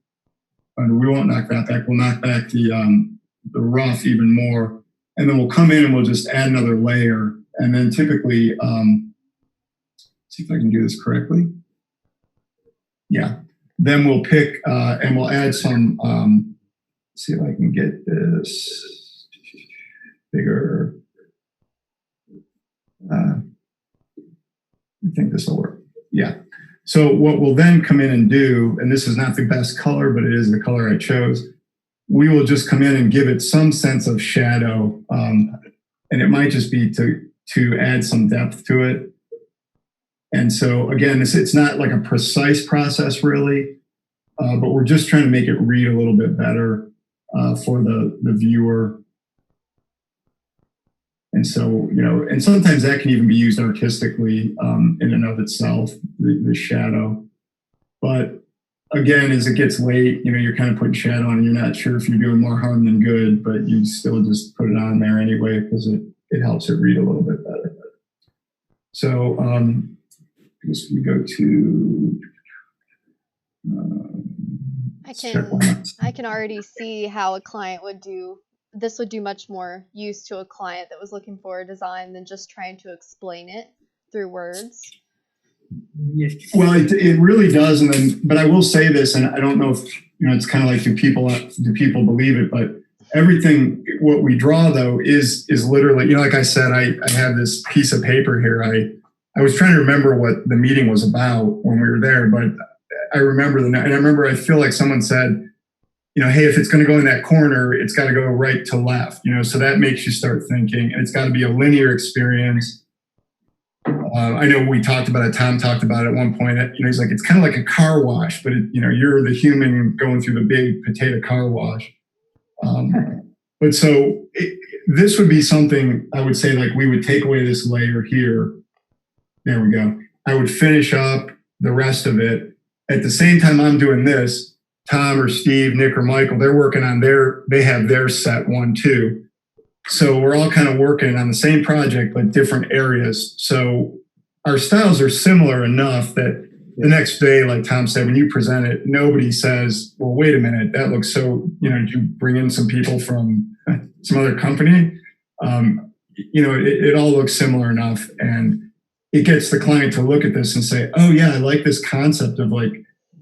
And we won't knock that back. We'll knock back the rough even more. And then we'll come in and we'll just add another layer. And then typically, see if I can do this correctly. Yeah. Then we'll pick and we'll add some, see if I can get this bigger. I think this will work. Yeah. So what we'll then come in and do, and this is not the best color, but it is the color I chose. We will just come in and give it some sense of shadow. And it might just be to add some depth to it. And so again, it's not like a precise process really, but we're just trying to make it read a little bit better for the viewer. And so, and sometimes that can even be used artistically in and of itself, the shadow. But again, as it gets late, you're kind of putting shadow on and you're not sure if you're doing more harm than good, but you still just put it on there anyway because it helps it read a little bit better. So I guess we go to... I can already see how a client would do. This would do much more use to a client that was looking for a design than just trying to explain it through words. Well, it really does. But I will say this, and I don't know if, it's kind of like, do people believe it? But everything, what we draw though, is literally, like I said, I have this piece of paper here. I was trying to remember what the meeting was about when we were there, but I remember I feel like someone said, hey, if it's going to go in that corner, it's got to go right to left, so that makes you start thinking, and it's got to be a linear experience. I know we talked about it, Tom talked about it at one point, he's like, it's kind of like a car wash, but you're the human going through the big potato car wash. But so this would be something I would say, like, we would take away this layer here. There we go. I would finish up the rest of it. At the same time I'm doing this, Tom or Steve, Nick or Michael, they're working on they have their set one too. So we're all kind of working on the same project, but different areas. So our styles are similar enough that the next day, like Tom said, when you present it, nobody says, well, wait a minute, that looks so, did you bring in some people from some other company? It all looks similar enough. And it gets the client to look at this and say, oh yeah, I like this concept of like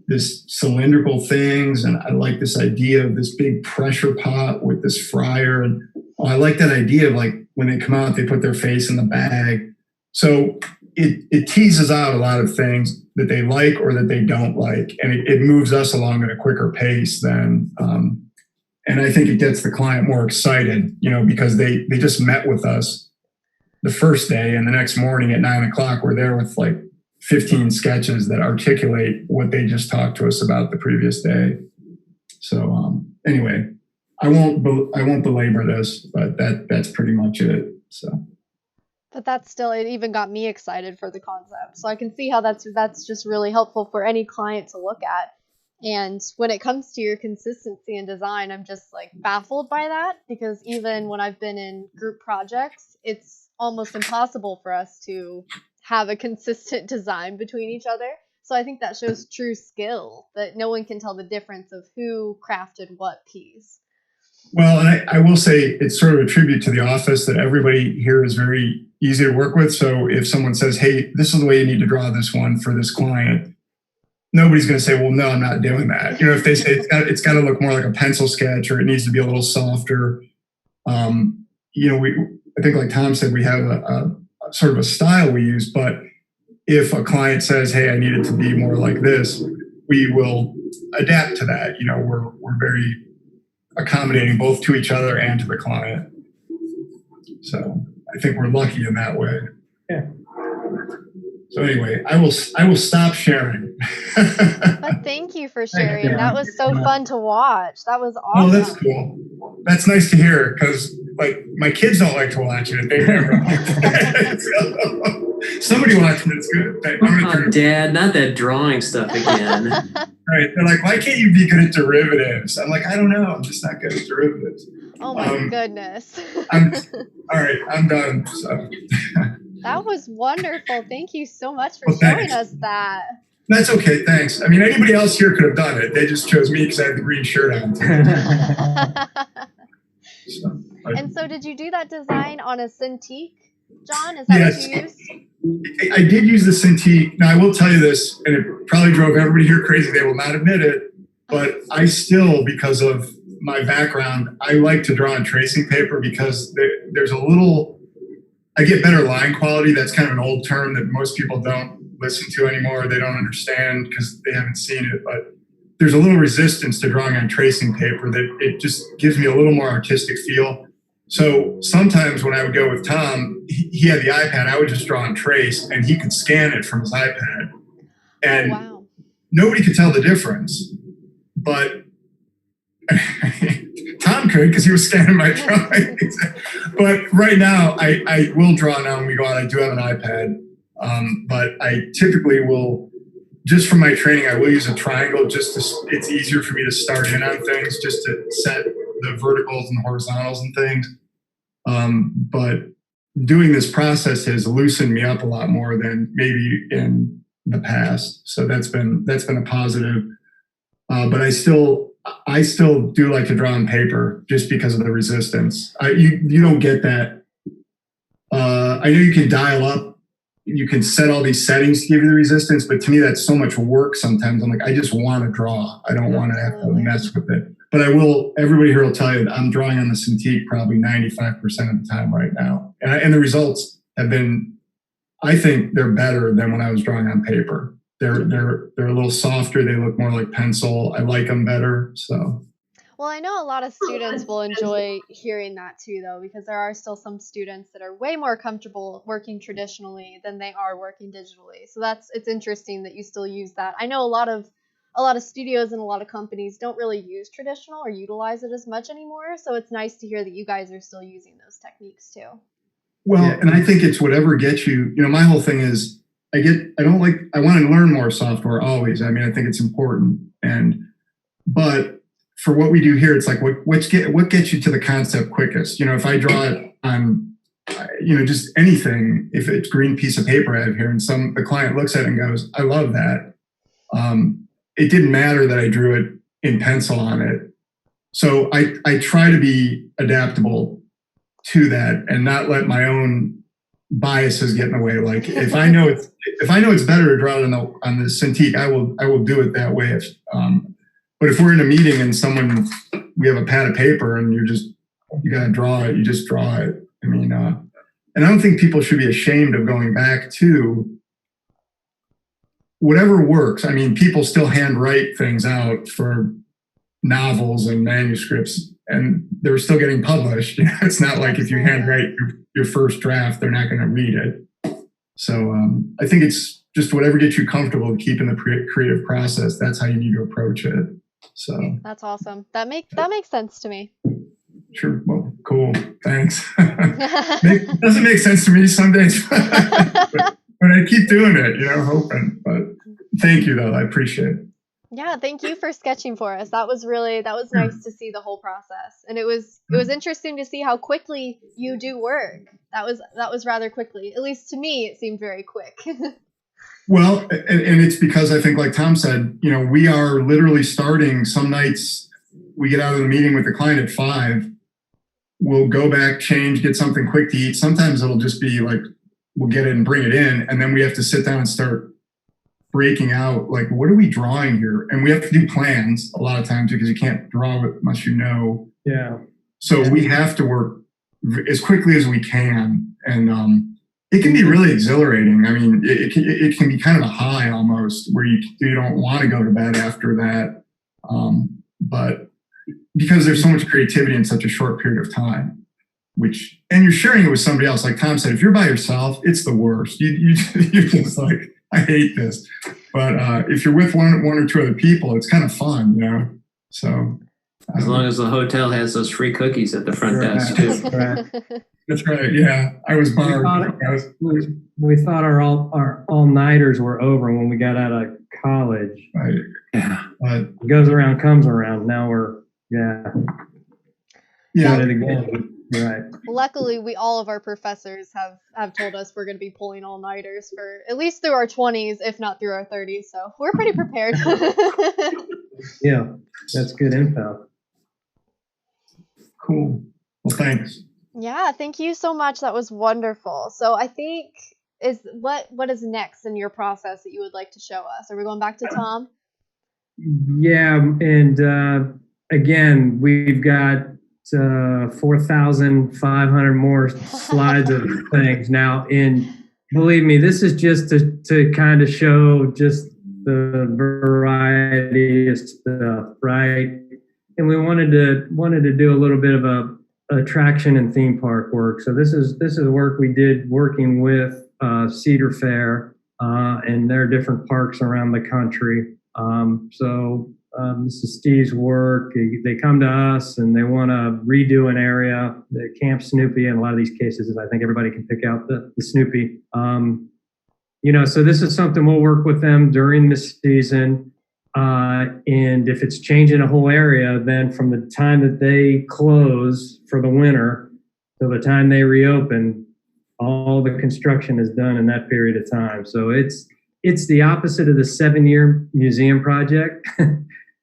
this cylindrical things. And I like this idea of this big pressure pot with this fryer. And I like that idea of like when they come out, they put their face in the bag. So it teases out a lot of things that they like or that they don't like. And it moves us along at a quicker pace than, and I think it gets the client more excited, because they just met with us the first day, and the next morning at 9 o'clock, we're there with like 15 sketches that articulate what they just talked to us about the previous day. So anyway, I won't belabor this, but that's pretty much it. So. But that's still, it even got me excited for the concept. So I can see how that's just really helpful for any client to look at. And when it comes to your consistency in design, I'm just like baffled by that, because even when I've been in group projects, it's almost impossible for us to have a consistent design between each other. So I think that shows true skill, that no one can tell the difference of who crafted what piece. Well, and I will say it's sort of a tribute to the office that everybody here is very easy to work with. So if someone says, hey, this is the way you need to draw this one for this client, nobody's going to say, well, no, I'm not doing that. If they say it's got to look more like a pencil sketch, or it needs to be a little softer. I think like Tom said, we have a sort of a style we use, but if a client says, hey, I need it to be more like this, we will adapt to that. We're very accommodating both to each other and to the client. So I think we're lucky in that way. Yeah. So anyway, I will stop sharing. But thank you for sharing. you. That was so fun to watch. That was Oh, awesome. that's cool. That's nice to hear, because like my kids don't like to watch it. They never liked it. So, somebody watching it's good. Oh, Dad, not that drawing stuff again. Right. They're like, why can't you be good at derivatives? I'm like, I don't know. I'm just not good at derivatives. Oh my goodness. All right, I'm done. So. That was wonderful. Thank you so much for Well, showing thanks. us that. That's okay, thanks. I mean, anybody else here could have done it. They just chose me because I had the green shirt on. And so did you do that design on a Cintiq, John? Is that Yes. what you used? I did use the Cintiq. Now, I will tell you this, and it probably drove everybody here crazy. They will not admit it, but I still, because of my background, I like to draw on tracing paper because there's a little, I get better line quality. That's kind of an old term that most people don't listen to anymore. They don't understand because they haven't seen it, but there's a little resistance to drawing on tracing paper that it just gives me a little more artistic feel. So sometimes when I would go with Tom, he had the iPad, I would just draw on trace and he could scan it from his iPad. And Wow. nobody could tell the difference, but Tom could because he was scanning my drawings. But right now, I will draw now when we go out. I do have an iPad, but I typically will, just from my training, I will use a triangle just to, it's easier for me to start in on things, just to set the verticals and horizontals and things. But doing this process has loosened me up a lot more than maybe in the past. So that's been a positive. But I still do like to draw on paper just because of the resistance. You don't get that. I know you can dial up, you can set all these settings to give you the resistance, but to me that's so much work sometimes. I'm like, I just want to draw. I don't want to have to mess with it. But I will, everybody here will tell you that I'm drawing on the Cintiq probably 95% of the time right now. And the results have been, I think they're better than when I was drawing on paper. They're a little softer. They look more like pencil. I like them better. So. Well, I know a lot of students will enjoy hearing that too, though, because there are still some students that are way more comfortable working traditionally than they are working digitally. So it's interesting that you still use that. I know a lot of studios and a lot of companies don't really use traditional or utilize it as much anymore. So it's nice to hear that you guys are still using those techniques too. Well, and I think it's whatever gets you, my whole thing is I want to learn more software always. I mean, I think it's important. But for what we do here, it's like, what gets you to the concept quickest? If I draw it on, just anything, if it's green piece of paper I have here and the client looks at it and goes, I love that. It didn't matter that I drew it in pencil on it. So I try to be adaptable to that and not let my own biases get in the way. Like if I know it's better to draw it on the Cintiq, I will do it that way. But if we're in a meeting and we have a pad of paper and you got to draw it, you just draw it. I mean, and I don't think people should be ashamed of going back to whatever works. I mean, people still handwrite things out for novels and manuscripts and they're still getting published. It's not like if you handwrite your first draft, they're not going to read it. So I think it's just whatever gets you comfortable keeping the creative process. That's how you need to approach it. So that's awesome. That makes sense to me. Sure. Well, cool. Thanks. It doesn't make sense to me some days, but I keep doing it, hoping. But thank you, though. I appreciate it. Yeah, thank you for sketching for us. That was nice to see the whole process. And it was interesting to see how quickly you do work. That was rather quickly. At least to me, it seemed very quick. Well, and it's because I think, like Tom said, we are literally starting some nights. We get out of the meeting with the client at 5. We'll go back, change, get something quick to eat. Sometimes it'll just be like, we'll get it and bring it in. And then we have to sit down and start breaking out, like, what are we drawing here? And we have to do plans a lot of times because you can't draw it unless you know. Yeah. So we have to work as quickly as we can. And it can be really exhilarating. I mean, it can be kind of a high almost where you don't want to go to bed after that. But because there's so much creativity in such a short period of time. And you're sharing it with somebody else. Like Tom said, if you're by yourself, it's the worst. You're just like, I hate this. But if you're with one or two other people, it's kind of fun, So as long as the hotel has those free cookies at the front desk too. That's right. Yeah, I was bummed. We thought our all-nighters were over when we got out of college. Right. Yeah. It goes around, comes around. Now we're Yeah. It again. Right. Luckily, all of our professors have told us we're going to be pulling all-nighters for at least through our 20s, if not through our 30s. So we're pretty prepared. Yeah, that's good info. Cool. Well, thanks. Yeah, thank you so much. That was wonderful. So I think what is next in your process that you would like to show us? Are we going back to Tom? Yeah, and again, we've got 4,500 more slides of things now. And believe me, this is just to kind of show just the variety of stuff, right? And we wanted to do a little bit of a attraction and theme park work. So this is work we did working with Cedar Fair and their different parks around the country. This is Steve's work. They come to us and they want to redo an area, the Camp Snoopy. In a lot of these cases, I think everybody can pick out the Snoopy. So this is something we'll work with them during the season. And if it's changing a whole area, then from the time that they close for the winter to the time they reopen, all the construction is done in that period of time. So it's the opposite of the 7-year museum project.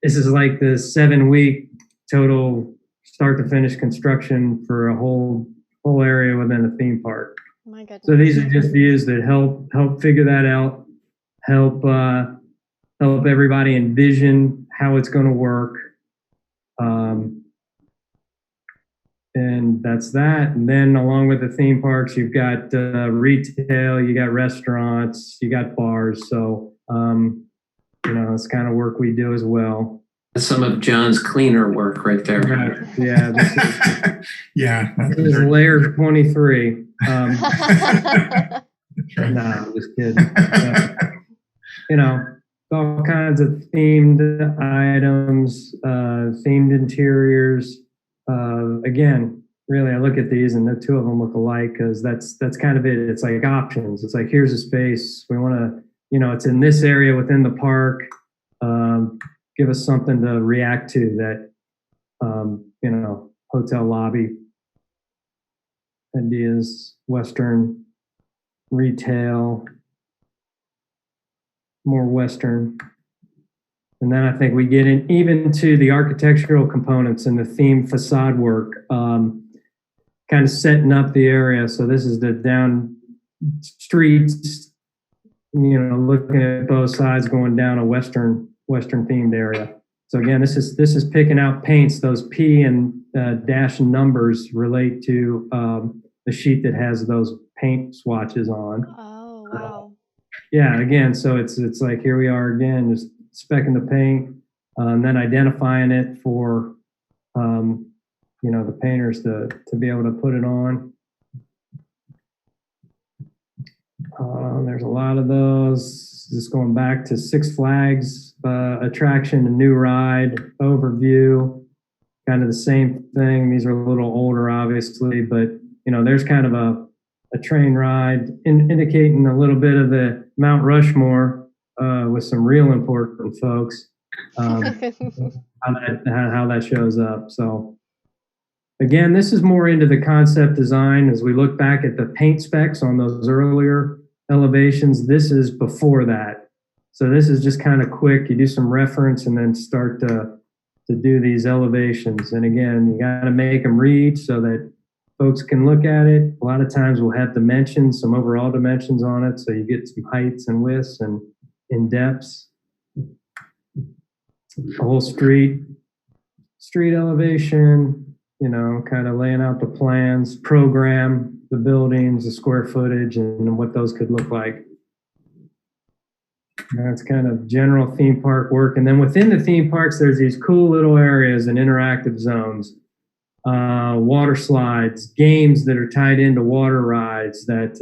This is like the 7-week total start to finish construction for a whole area within a theme park. My goodness. So these are just views that help figure that out, help everybody envision how it's going to work. And that's that. And then along with the theme parks, you've got retail, you got restaurants, you got bars. So, it's kind of work we do as well. That's some of John's cleaner work right there. Right. Yeah. This is layer 23. No, I'm just kidding. All kinds of themed items, themed interiors. Again, really, I look at these and the two of them look alike because that's kind of it. It's like options. It's like, here's a space. We want to, it's in this area within the park. Give us something to react to that, hotel lobby ideas, Western retail, more Western. And then I think we get in even to the architectural components and the theme facade work, kind of setting up the area. So this is the down streets, looking at both sides going down a Western themed area. So again, this is picking out paints. Those P and dash numbers relate to the sheet that has those paint swatches on. Oh, wow. Yeah, again, so it's like here we are again, just specking the paint, and then identifying it for the painters to be able to put it on. There's a lot of those. Just going back to Six Flags attraction, a new ride overview, kind of the same thing. These are a little older, obviously, but there's kind of a train ride indicating a little bit of the Mount Rushmore with some real important folks. How that shows up. So again, this is more into the concept design. As we look back at the paint specs on those earlier elevations, this is before that. So this is just kind of quick. You do some reference and then start to do these elevations. And again, you got to make them read so that folks can look at it. A lot of times we'll have dimensions, some overall dimensions on it. So you get some heights and widths and in depths. The whole street elevation, kind of laying out the plans, program the buildings, the square footage, and what those could look like. That's kind of general theme park work. And then within the theme parks, there's these cool little areas and interactive zones, water slides, games that are tied into water rides that,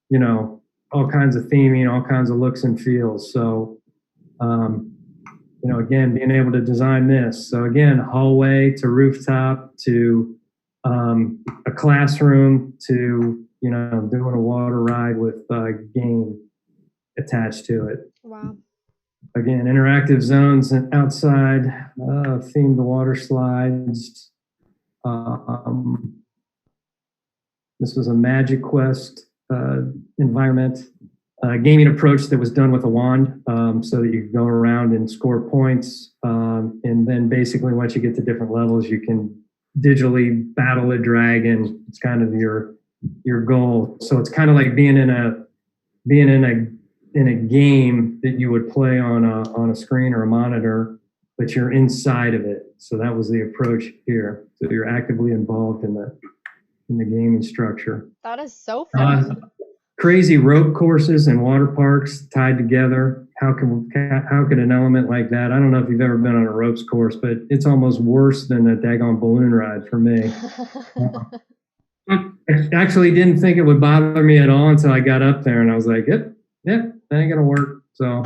you know, all kinds of theming, all kinds of looks and feels. So, you know, again, being able to design this. So again, hallway to rooftop to a classroom to, you know, doing a water ride with a game attached to it. Wow. Again, interactive zones and outside, themed water slides. This was a Magic Quest environment, gaming approach that was done with a wand, so that you could go around and score points. And then basically once you get to different levels, you can digitally battle a dragon. It's kind of your goal. So it's kind of like being in a game that you would play on a screen or a monitor, but you're inside of it. So that was the approach here. So you're actively involved in the gaming structure. That is so fun. Crazy rope courses and water parks tied together. How could an element like that? I don't know if you've ever been on a ropes course, but it's almost worse than a daggone balloon ride for me. I actually didn't think it would bother me at all until I got up there, and I was like, yep, that ain't gonna work. So,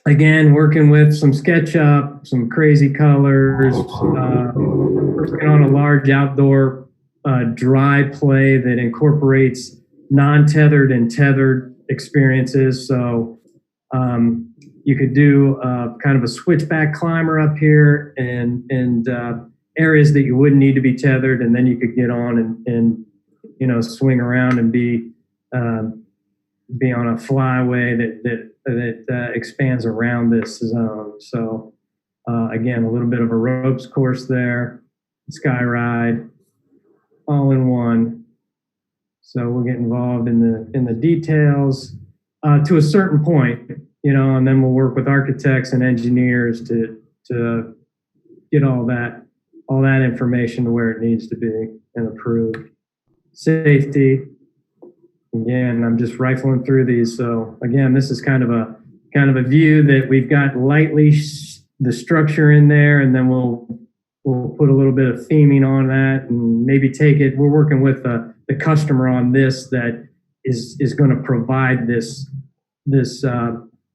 again, working with some SketchUp, some crazy colors, working on a large outdoor dry play that incorporates non-tethered and tethered experiences. So you could do kind of a switchback climber up here and areas that you wouldn't need to be tethered, and then you could get on and you know, swing around and be on a flyway that expands around this zone. So again, a little bit of a ropes course there, sky ride, all in one. So we'll get involved in the details to a certain point, you know, and then we'll work with architects and engineers to get all that information to where it needs to be and approved. Safety. Again, I'm just rifling through these. So again, this is kind of a view that we've got lightly the structure in there, and then we'll put a little bit of theming on that and maybe take it. We're working with the customer on this that is going to provide this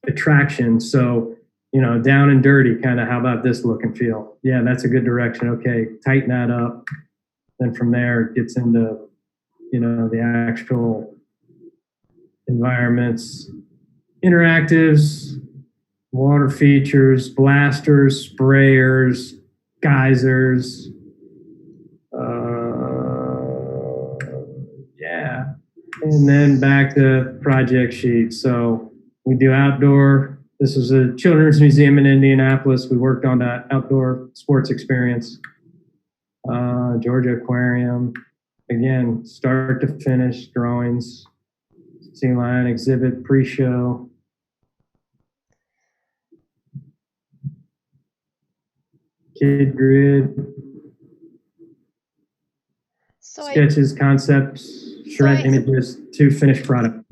attraction. So, you know, down and dirty, kind of, how about this look and feel? Yeah, that's a good direction. Okay, tighten that up. Then from there, it gets into, you know, the actual environments, interactives, water features, blasters, sprayers, geysers, yeah, and then back to project sheets. So we do outdoor. This was a children's museum in Indianapolis. We worked on that outdoor sports experience. Georgia Aquarium, again, start to finish drawings, sea lion exhibit, pre-show. Kid grid, sketches, concepts, shred images to finished product.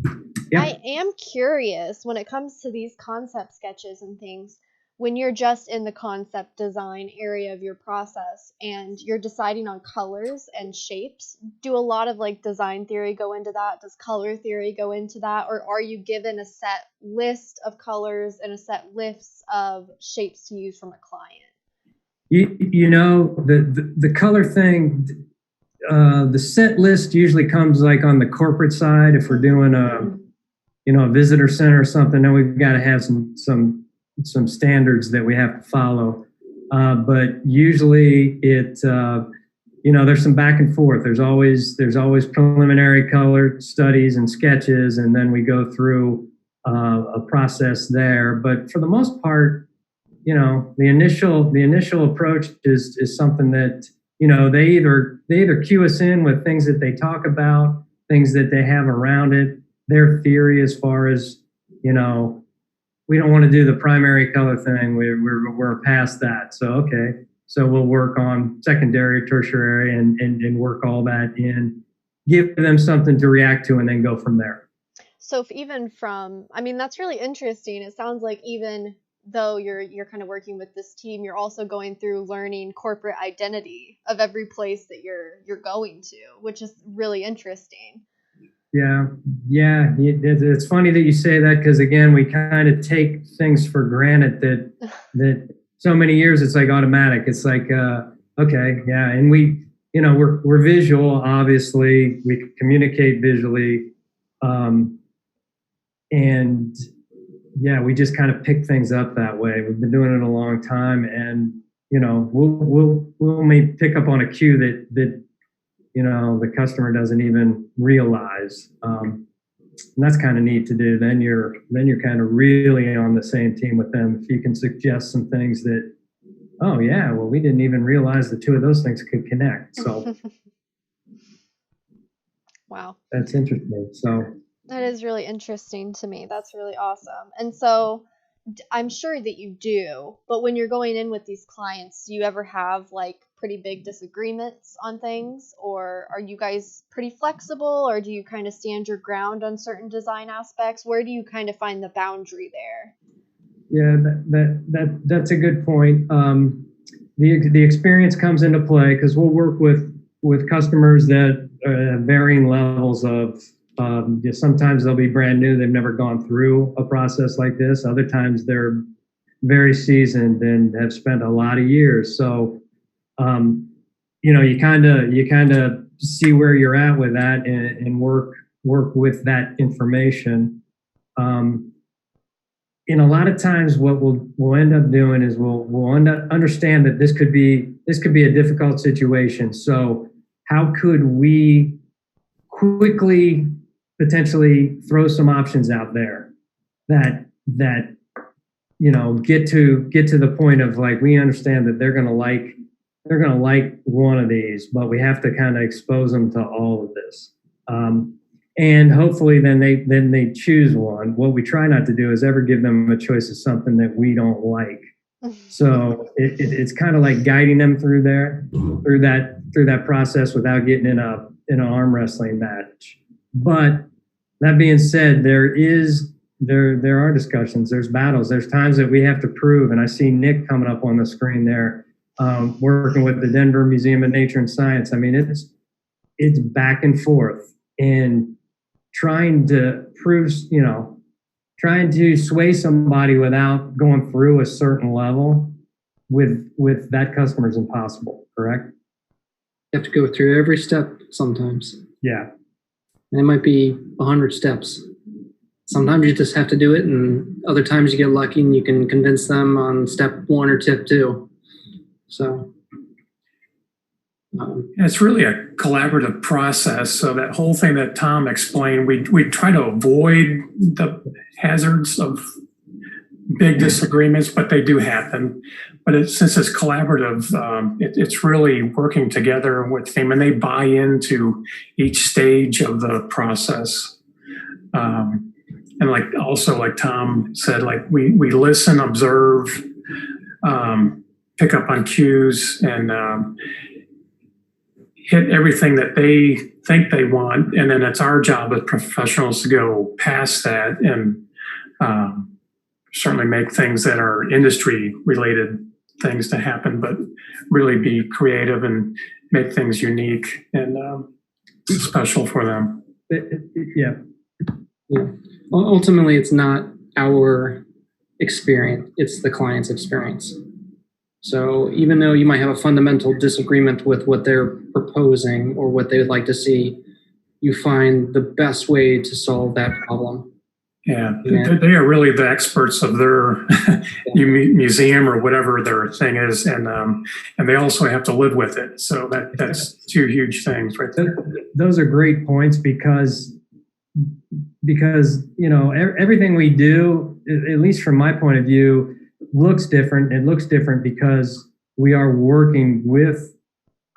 Yep. I am curious when it comes to these concept sketches and things, when you're just in the concept design area of your process and you're deciding on colors and shapes, do a lot of like design theory go into that? Does color theory go into that? Or are you given a set list of colors and a set list of shapes to use from a client? You know, the color thing, the set list usually comes like on the corporate side. If we're doing a visitor center or something, then we've got to have some standards that we have to follow. But usually there's some back and forth. There's always preliminary color studies and sketches, and then we go through a process there. But for the most part, you know, the initial approach is something that, you know, they either cue us in with things that they talk about, things that they have around it, their theory as far as, you know, we don't want to do the primary color thing. We're past that. So, okay. So we'll work on secondary, tertiary, and work all that in, give them something to react to, and then go from there. So if even from, I mean, that's really interesting. It sounds like even though you're kind of working with this team, you're also going through learning corporate identity of every place that you're going to, which is really interesting. Yeah, it's funny that you say that, because again, we kind of take things for granted that so many years it's like automatic. It's like okay, yeah, and we're visual, obviously. We communicate visually, and yeah, we just kind of pick things up that way. We've been doing it a long time, and we'll may pick up on a cue that the customer doesn't even realize. And that's kind of neat to do. Then you're kind of really on the same team with them. If you can suggest some things that, oh yeah, well, we didn't even realize the two of those things could connect. So wow. That's interesting. So that is really interesting to me. That's really awesome. And so I'm sure that you do, but when you're going in with these clients, do you ever have like pretty big disagreements on things, or are you guys pretty flexible, or do you kind of stand your ground on certain design aspects? Where do you kind of find the boundary there? Yeah, that's a good point. The experience comes into play, because we'll work with customers that have varying levels of. Sometimes they'll be brand new; they've never gone through a process like this. Other times they're very seasoned and have spent a lot of years. So, you kind of see where you're at with that, and work with that information. And a lot of times, what we'll end up doing is we'll understand that this could be a difficult situation. So, how could we quickly potentially throw some options out there that get to the point of, like, we understand that they're going to like one of these, but we have to kind of expose them to all of this, and hopefully then they choose one. What we try not to do is ever give them a choice of something that we don't like. So it's kind of like guiding them through that process without getting in an arm wrestling match. But that being said, there are discussions, there's battles, there's times that we have to prove, and I see Nick coming up on the screen there, working with the Denver Museum of Nature and Science. I mean, it's back and forth, and trying to prove, trying to sway somebody without going through a certain level with that customer is impossible, correct? You have to go through every step sometimes. Yeah. And it might be 100 steps. Sometimes you just have to do it, and other times you get lucky and you can convince them on step 1 or tip 2. So it's really a collaborative process. So that whole thing that Tom explained, we try to avoid the hazards of big disagreements, but they do happen. But since it's collaborative, it's really working together with them, and they buy into each stage of the process. And like Tom said, like we listen, observe, pick up on cues, and hit everything that they think they want. And then it's our job as professionals to go past that and certainly make things that are industry related things to happen, but really be creative and make things unique and special for them. Yeah. Ultimately, it's not our experience, it's the client's experience. So even though you might have a fundamental disagreement with what they're proposing or what they would like to see, you find the best way to solve that problem. Yeah, they are really the experts of their museum or whatever their thing is, and they also have to live with it. So that's two huge things right there. Those are great points, because everything we do, at least from my point of view, looks different. It looks different because we are working with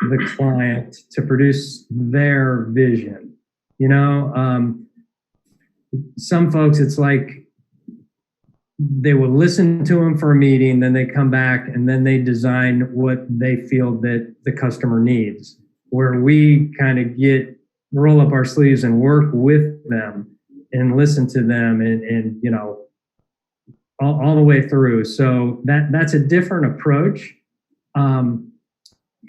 the client to produce their vision. Some folks, it's like they will listen to them for a meeting, then they come back and then they design what they feel that the customer needs, where we kind of roll up our sleeves and work with them and listen to them and you know, all the way through. So that's a different approach.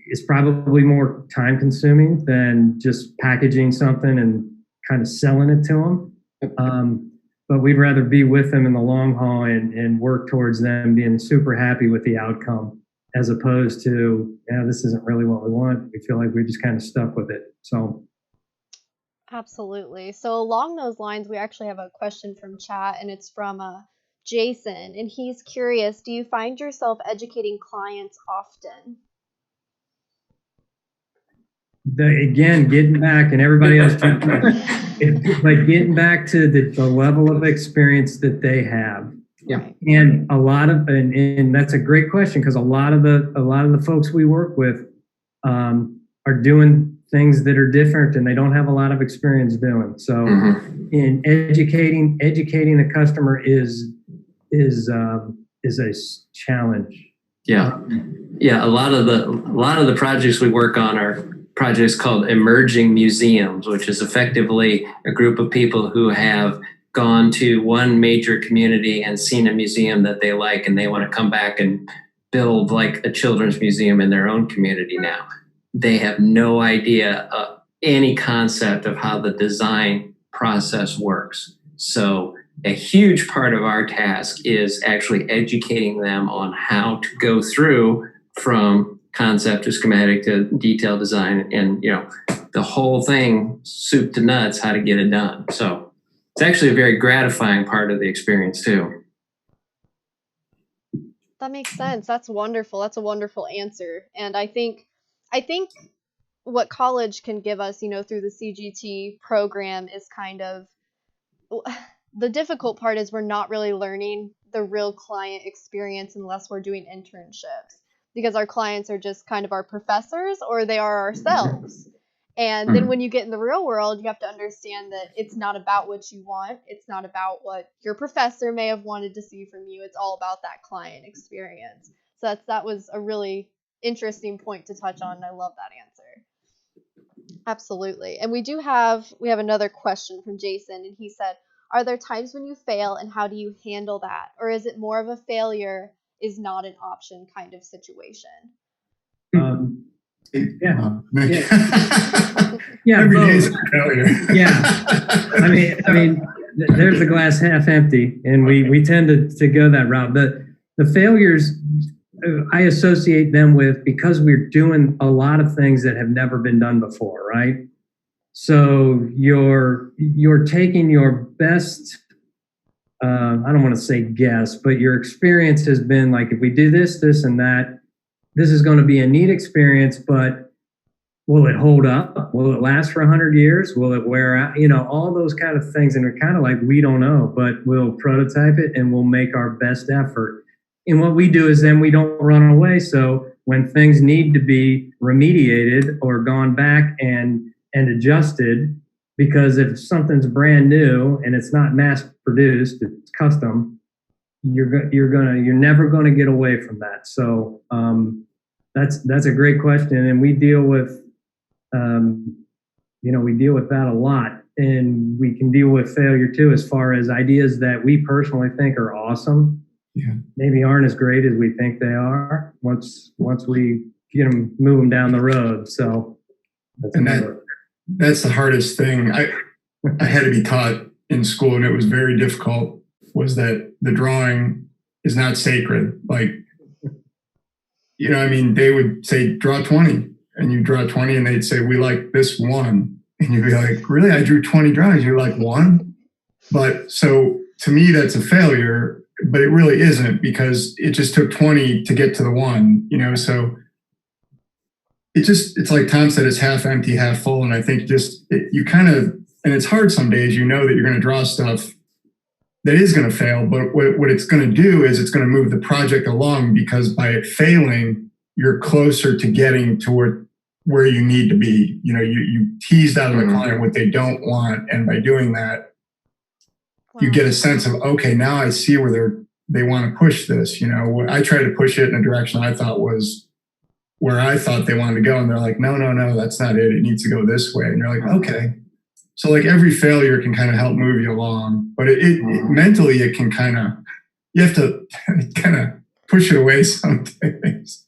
It's probably more time consuming than just packaging something and kind of selling it to them. But we'd rather be with them in the long haul and work towards them being super happy with the outcome, as opposed to, yeah, this isn't really what we want. We feel like we're just kind of stuck with it. So. Absolutely. So along those lines, we actually have a question from chat, and it's from Jason, and he's curious, do you find yourself educating clients often? Again, getting back, and everybody else, like getting back to the level of experience that they have. Yeah. And a lot of, and that's a great question, because a lot of the folks we work with are doing things that are different and they don't have a lot of experience doing. So in educating a customer is a challenge. Yeah. A lot of the projects we work on are projects called emerging museums, which is effectively a group of people who have gone to one major community and seen a museum that they like, and they want to come back and build like a children's museum in their own community now. They have no idea any concept of how the design process works. So a huge part of our task is actually educating them on how to go through from concept to schematic to detailed design, and you know, the whole thing, soup to nuts, how to get it done. So it's actually a very gratifying part of the experience too. That makes sense. That's wonderful. That's a wonderful answer. And I think what college can give us, you know, through the CGT program is kind of, the difficult part is we're not really learning the real client experience unless we're doing internships, because our clients are just kind of our professors, or they are ourselves. And then when you get in the real world, you have to understand that it's not about what you want. It's not about what your professor may have wanted to see from you. It's all about that client experience. So that was a really interesting point to touch on, and I love that answer. Absolutely. And we have another question from Jason, and he said, are there times when you fail, and how do you handle that? Or is it more of a failure is not an option kind of situation? Yeah. Every day is a failure. Yeah. I mean, there's the glass half empty, and we tend to go that route. The failures, I associate them with, because we're doing a lot of things that have never been done before, right? So you're taking your best, I don't want to say guess, but your experience has been like, if we do this, and that, this is going to be a neat experience, but will it hold up? Will it last for 100 years? Will it wear out? You know, all those kind of things. And we're kind of like, we don't know, but we'll prototype it and we'll make our best effort. And what we do is then we don't run away. So when things need to be remediated or gone back and adjusted, because if something's brand new and it's not mass produced, it's custom, you're never going to get away from that. So that's a great question, and we deal with we deal with that a lot, and we can deal with failure too, as far as ideas that we personally think are awesome, maybe aren't as great as we think they are once we move them down the road. So that's the hardest thing I had to be taught in school, and it was very difficult, was that the drawing is not sacred. Like, you know, I mean, they would say, draw 20, and you draw 20, and they'd say, we like this one. And you'd be like, really? I drew 20 drawings. You're like, one? But so to me, that's a failure, but it really isn't, because it just took 20 to get to the one, you know? So it's like Tom said, it's half empty, half full. And I think you kind of, and it's hard some days, you know, that you're going to draw stuff that is going to fail, but what it's going to do is it's going to move the project along, because by it failing, you're closer to getting to where you need to be. You know, you teased out of the client what they don't want, and by doing that, you get a sense of, okay, now I see where they want to push this. You know, I tried to push it in a direction I thought was where I thought they wanted to go, and they're like, no, that's not it. It needs to go this way. And you're like, okay, So like every failure can kind of help move you along, but it mentally it can kind of, you have to kind of push it away some days.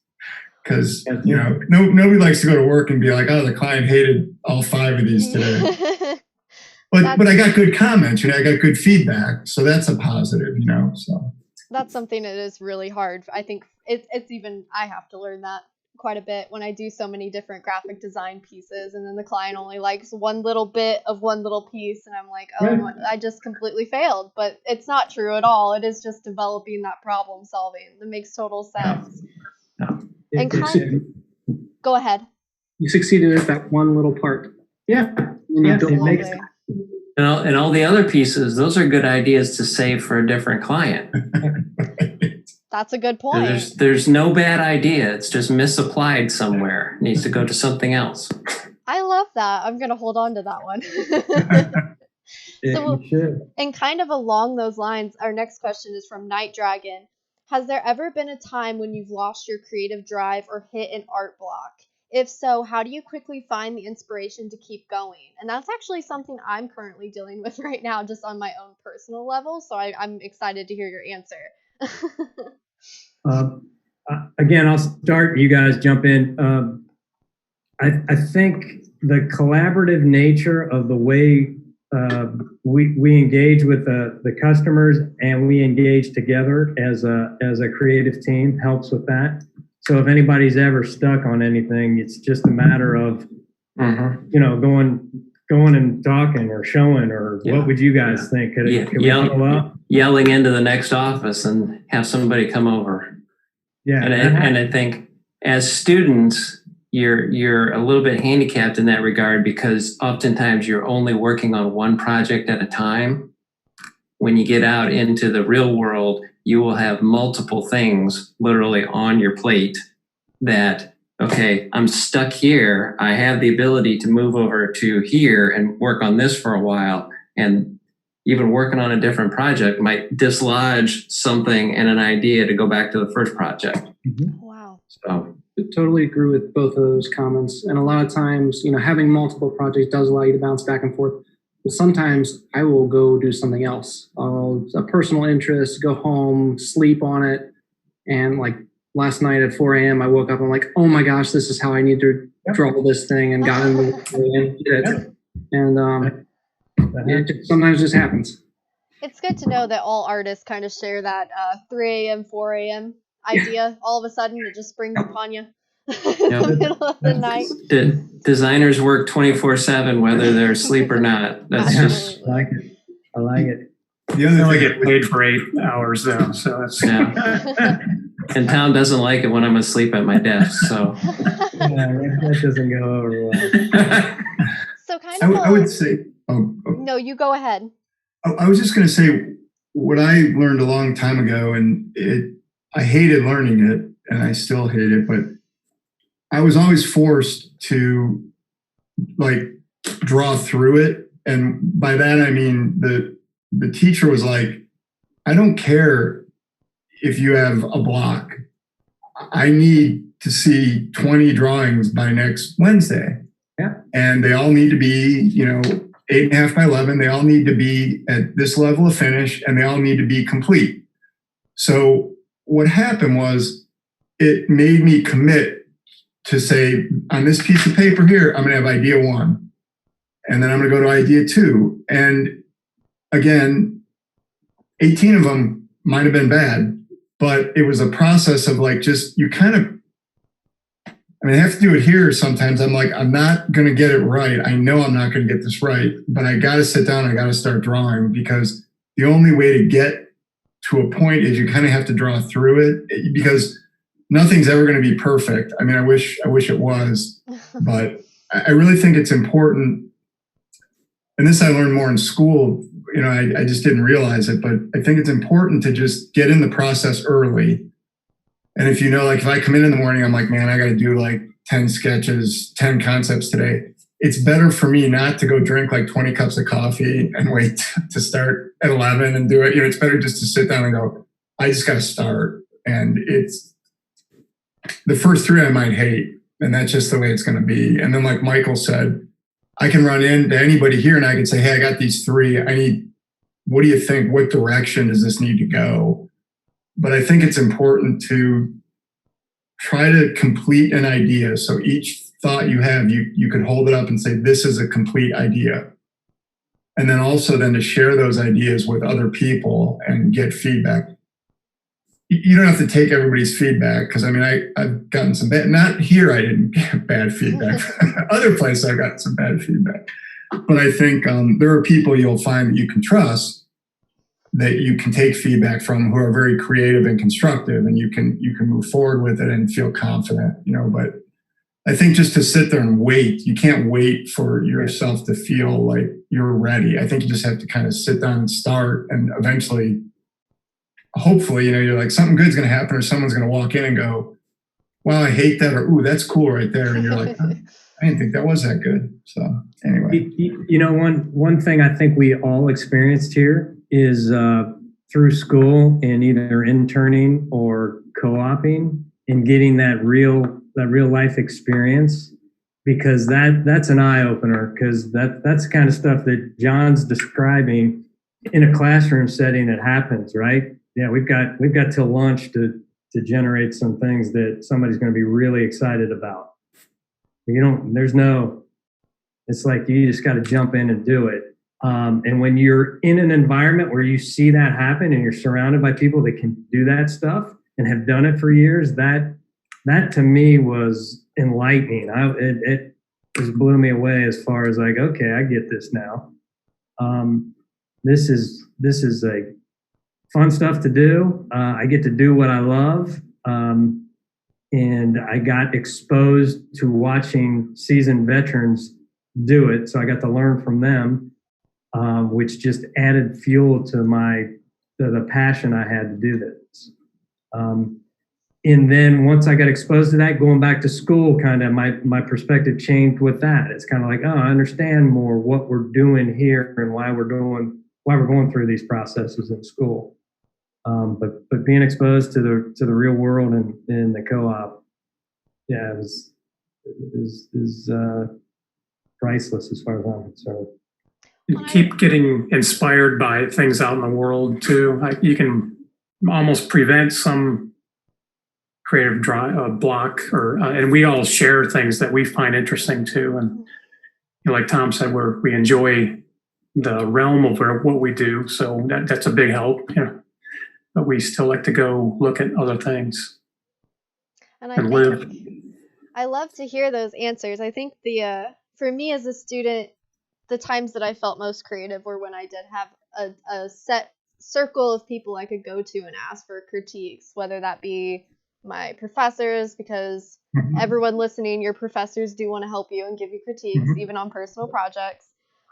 Because, you know, nobody likes to go to work and be like, oh, the client hated all 5 of these today. But I got good comments, you know, I got good feedback. So that's a positive, you know, so. That's something that is really hard. I think it's even, I have to learn that quite a bit when I do so many different graphic design pieces, and then the client only likes one little bit of one little piece, and I'm like, oh, I just completely failed. But it's not true at all. It is just developing that problem solving. That makes total sense. And go ahead. You succeeded at that one little part. Yeah. It makes and all the other pieces, those are good ideas to save for a different client. That's a good point. There's no bad idea. It's just misapplied somewhere. It needs to go to something else. I love that. I'm going to hold on to that one. So, and kind of along those lines, our next question is from Night Dragon. Has there ever been a time when you've lost your creative drive or hit an art block? If so, how do you quickly find the inspiration to keep going? And that's actually something I'm currently dealing with right now, just on my own personal level. So I'm excited to hear your answer. Again, I'll start. You guys jump in. I think the collaborative nature of the way we engage with the customers and we engage together as a creative team helps with that. So if anybody's ever stuck on anything, it's just a matter of you know, going and talking or showing or what would you guys think? Could we follow up? Yelling into the next office and have somebody come over. Yeah, and I think as students, you're a little bit handicapped in that regard because oftentimes you're only working on one project at a time. When you get out into the real world, you will have multiple things literally on your plate that, okay, I'm stuck here. I have the ability to move over to here and work on this for a while. And even working on a different project might dislodge something and an idea to go back to the first project. Wow. So I totally agree with both of those comments. And a lot of times, you know, having multiple projects does allow you to bounce back and forth. But sometimes I will go do something else. A personal interest, go home, sleep on it. And like last night at 4 a.m., I woke up and I'm like, oh my gosh, this is how I need to draw this thing, and got into it and did it. And it sometimes just happens. It's good to know that all artists kind of share that 3 a.m., 4 a.m. idea. All of a sudden, it just springs upon you in the middle of the night. Designers work 24/7, whether they're asleep or not. That's just I like it. The other I thing, get paid for 8 hours though, so that's And Tom doesn't like it when I'm asleep at my desk. So that doesn't go over well. So kind of I would say, no, you go ahead. I was just going to say what I learned a long time ago, and I hated learning it, and I still hate it, but I was always forced to like draw through it. And by that, I mean, the teacher was like, I don't care if you have a block. I need to see 20 drawings by next Wednesday. Yeah. And they all need to be, you know, 8.5 by 11. They all need to be at this level of finish, and they all need to be complete. So what happened was it made me commit to say, on this piece of paper here, I'm going to have idea 1. And then I'm going to go to idea 2. And again, 18 of them might have been bad, but it was a process of like, just, you kind of, I mean, I have to do it here sometimes. I'm like, I'm not going to get it right. I know I'm not going to get this right, but I got to sit down. I got to start drawing, because the only way to get to a point is you kind of have to draw through it, because nothing's ever going to be perfect. I mean, I wish it was, but I really think it's important. And this I learned more in school. You know, I just didn't realize it, but I think it's important to just get in the process early. And if you know, like if I come in the morning, I'm like, man, I got to do like 10 sketches, 10 concepts today. It's better for me not to go drink like 20 cups of coffee and wait to start at 11 and do it. You know, it's better just to sit down and go, I just got to start. And it's the first 3 I might hate, and that's just the way it's going to be. And then like Michael said, I can run into anybody here and I can say, hey, I got these three. What do you think? What direction does this need to go? But I think it's important to try to complete an idea. So each thought you have, you could hold it up and say, this is a complete idea. And then also then to share those ideas with other people and get feedback. You don't have to take everybody's feedback, because I mean, I've gotten some bad, not here I didn't get bad feedback. Other places I've gotten some bad feedback. But I think there are people you'll find that you can trust, that you can take feedback from, who are very creative and constructive, and you can move forward with it and feel confident, but I think just to sit there and wait, you can't wait for yourself to feel like you're ready. I think you just have to kind of sit down and start, and eventually, hopefully, you're like, something good's going to happen, or someone's going to walk in and go, wow, I hate that, or ooh, that's cool right there. And you're like, oh, I didn't think that was that good. So anyway. One thing I think we all experienced here is through school and either interning or co-oping and getting that real life experience, because that's an eye opener, because that's the kind of stuff that John's describing in a classroom setting. It happens, right? Yeah, we've got till lunch to generate some things that somebody's going to be really excited about. It's like you just got to jump in and do it. And when you're in an environment where you see that happen and you're surrounded by people that can do that stuff and have done it for years, that to me was enlightening. It just blew me away, as far as like, okay, I get this now. This is a fun stuff to do. I get to do what I love. And I got exposed to watching seasoned veterans do it. So I got to learn from them, which just added fuel to the passion I had to do this. And then once I got exposed to that, going back to school, kind of my perspective changed with that. It's kind of like, oh, I understand more what we're doing here and why we're going through these processes in school. But being exposed to the real world and in the co-op, yeah, it is priceless as far as I'm concerned. You keep getting inspired by things out in the world too. You can almost prevent some creative block, and we all share things that we find interesting too. And like Tom said, we enjoy the realm of what we do, so that's a big help. But we still like to go look at other things and live. I love to hear those answers. I think for me as a student, the times that I felt most creative were when I did have a set circle of people I could go to and ask for critiques, whether that be my professors, because everyone listening, your professors do want to help you and give you critiques, even on personal projects,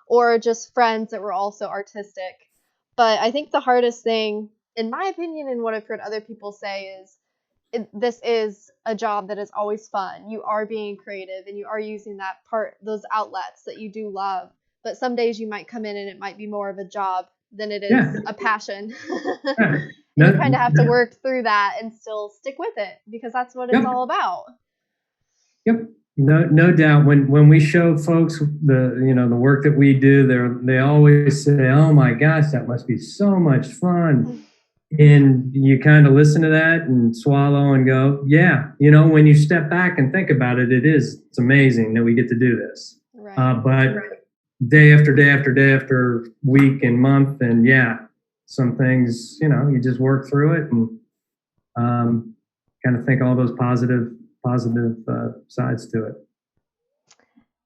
or just friends that were also artistic. But I think the hardest thing, in my opinion, and what I've heard other people say, is this is a job that is always fun. You are being creative and you are using those outlets that you do love. But some days you might come in and it might be more of a job than it is a passion. You kind of have to work through that and still stick with it, because that's what it's all about. Yep. No doubt. When we show folks the work that we do, they always say, "Oh my gosh, that must be so much fun." And you kind of listen to that and swallow and go, yeah, when you step back and think about it, it's amazing that we get to do this. Right. But day after day after day after week and month, and some things, you just work through it and kind of think all those positive sides to it.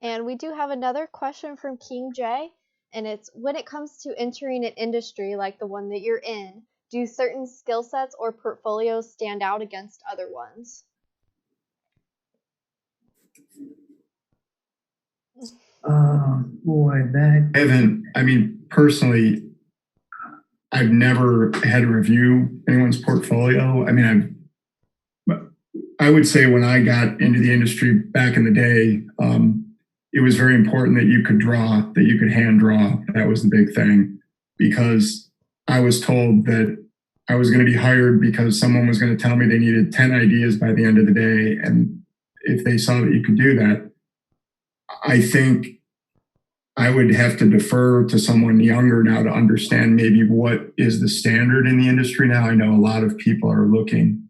And we do have another question from King J, and it's, when it comes to entering an industry like the one that you're in, do certain skill sets or portfolios stand out against other ones? Personally, I've never had to review anyone's portfolio. I would say when I got into the industry back in the day, it was very important that you could draw, that you could hand draw. That was the big thing, because I was told that I was going to be hired because someone was going to tell me they needed 10 ideas by the end of the day. And if they saw that you could do that, I think I would have to defer to someone younger now to understand maybe what is the standard in the industry now. I know a lot of people are looking.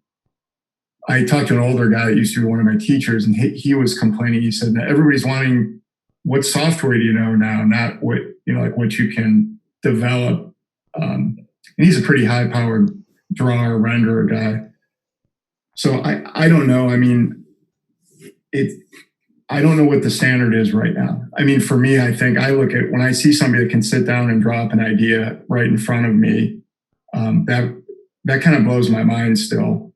I talked to an older guy that used to be one of my teachers, and he was complaining. He said that everybody's wanting, what software do you know now, not what, like what you can develop. And he's a pretty high-powered drawer, renderer guy. So I don't know. I mean, I don't know what the standard is right now. I mean, for me, I think I look at when I see somebody that can sit down and draw up an idea right in front of me, that kind of blows my mind still.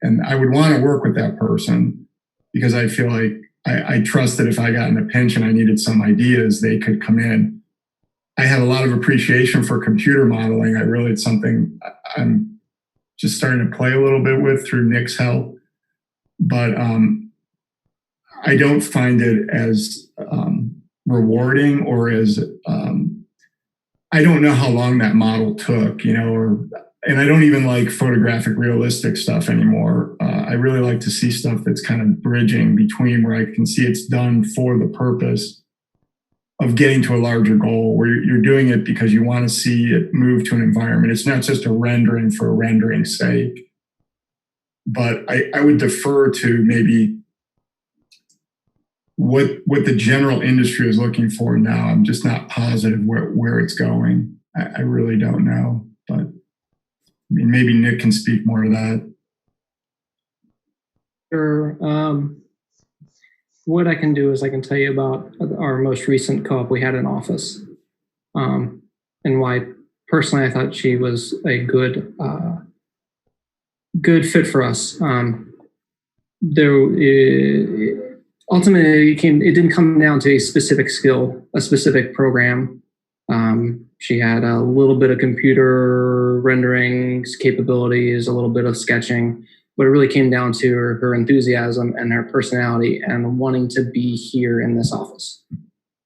And I would want to work with that person because I feel like I trust that if I got in a pinch and I needed some ideas, they could come in. I have a lot of appreciation for computer modeling. It's something I'm just starting to play a little bit with through Nick's help. But I don't find it as rewarding or as, I don't know how long that model took, and I don't even like photographic realistic stuff anymore. I really like to see stuff that's kind of bridging between where I can see it's done for the purpose of getting to a larger goal, where you're doing it because you want to see it move to an environment. It's not just a rendering for a rendering's sake. But I would defer to maybe what the general industry is looking for now. I'm just not positive where it's going. I really don't know. But I mean, maybe Nick can speak more to that. Sure. What I can do is I can tell you about our most recent co-op we had in office, and why personally I thought she was a good fit for us. Ultimately, it didn't come down to a specific skill, a specific program. She had a little bit of computer rendering capabilities, a little bit of sketching, but it really came down to her enthusiasm and her personality and wanting to be here in this office.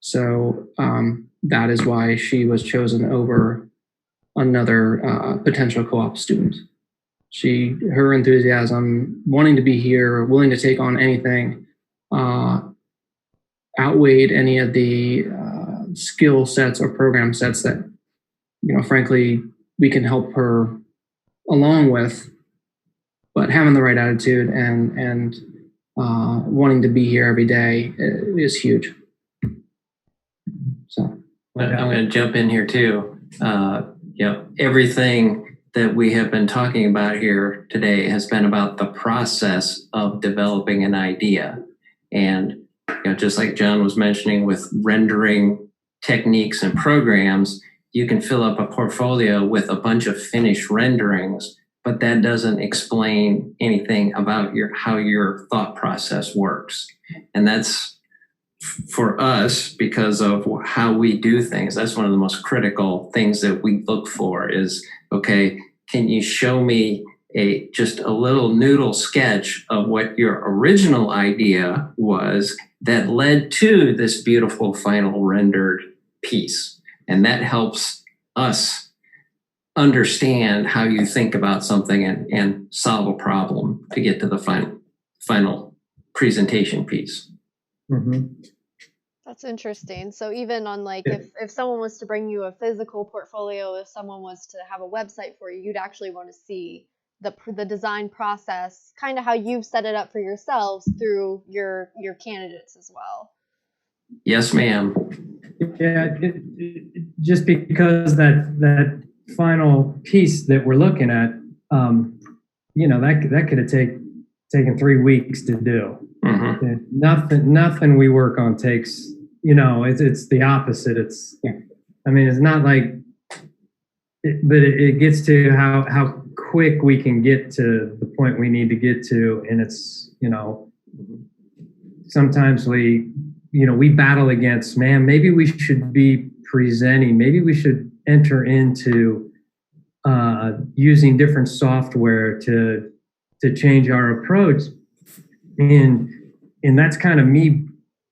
So that is why she was chosen over another potential co-op student. Her enthusiasm, wanting to be here, willing to take on anything, outweighed any of the skill sets or program sets that, frankly, we can help her along with. But having the right attitude and wanting to be here every day is huge. So I'm going to jump in here too. Everything that we have been talking about here today has been about the process of developing an idea. And just like John was mentioning with rendering techniques and programs, you can fill up a portfolio with a bunch of finished renderings, but that doesn't explain anything about how your thought process works. And that's, for us, because of how we do things, that's one of the most critical things that we look for is, okay, can you show me just a little noodle sketch of what your original idea was that led to this beautiful final rendered piece? And that helps us understand how you think about something and solve a problem to get to the final presentation piece. Mm-hmm. That's interesting. So even on if someone was to bring you a physical portfolio, if someone was to have a website for you, you'd actually want to see the design process, kind of how you've set it up for yourselves through your candidates as well. Yes, ma'am. Yeah, just because that final piece that we're looking at, that could have taken 3 weeks to do. Mm-hmm. Nothing we work on takes. It's the opposite. It's not like, but it gets to how quick we can get to the point we need to get to, and it's sometimes we battle against, maybe we should be presenting, maybe we should enter into using different software to change our approach, and that's kind of me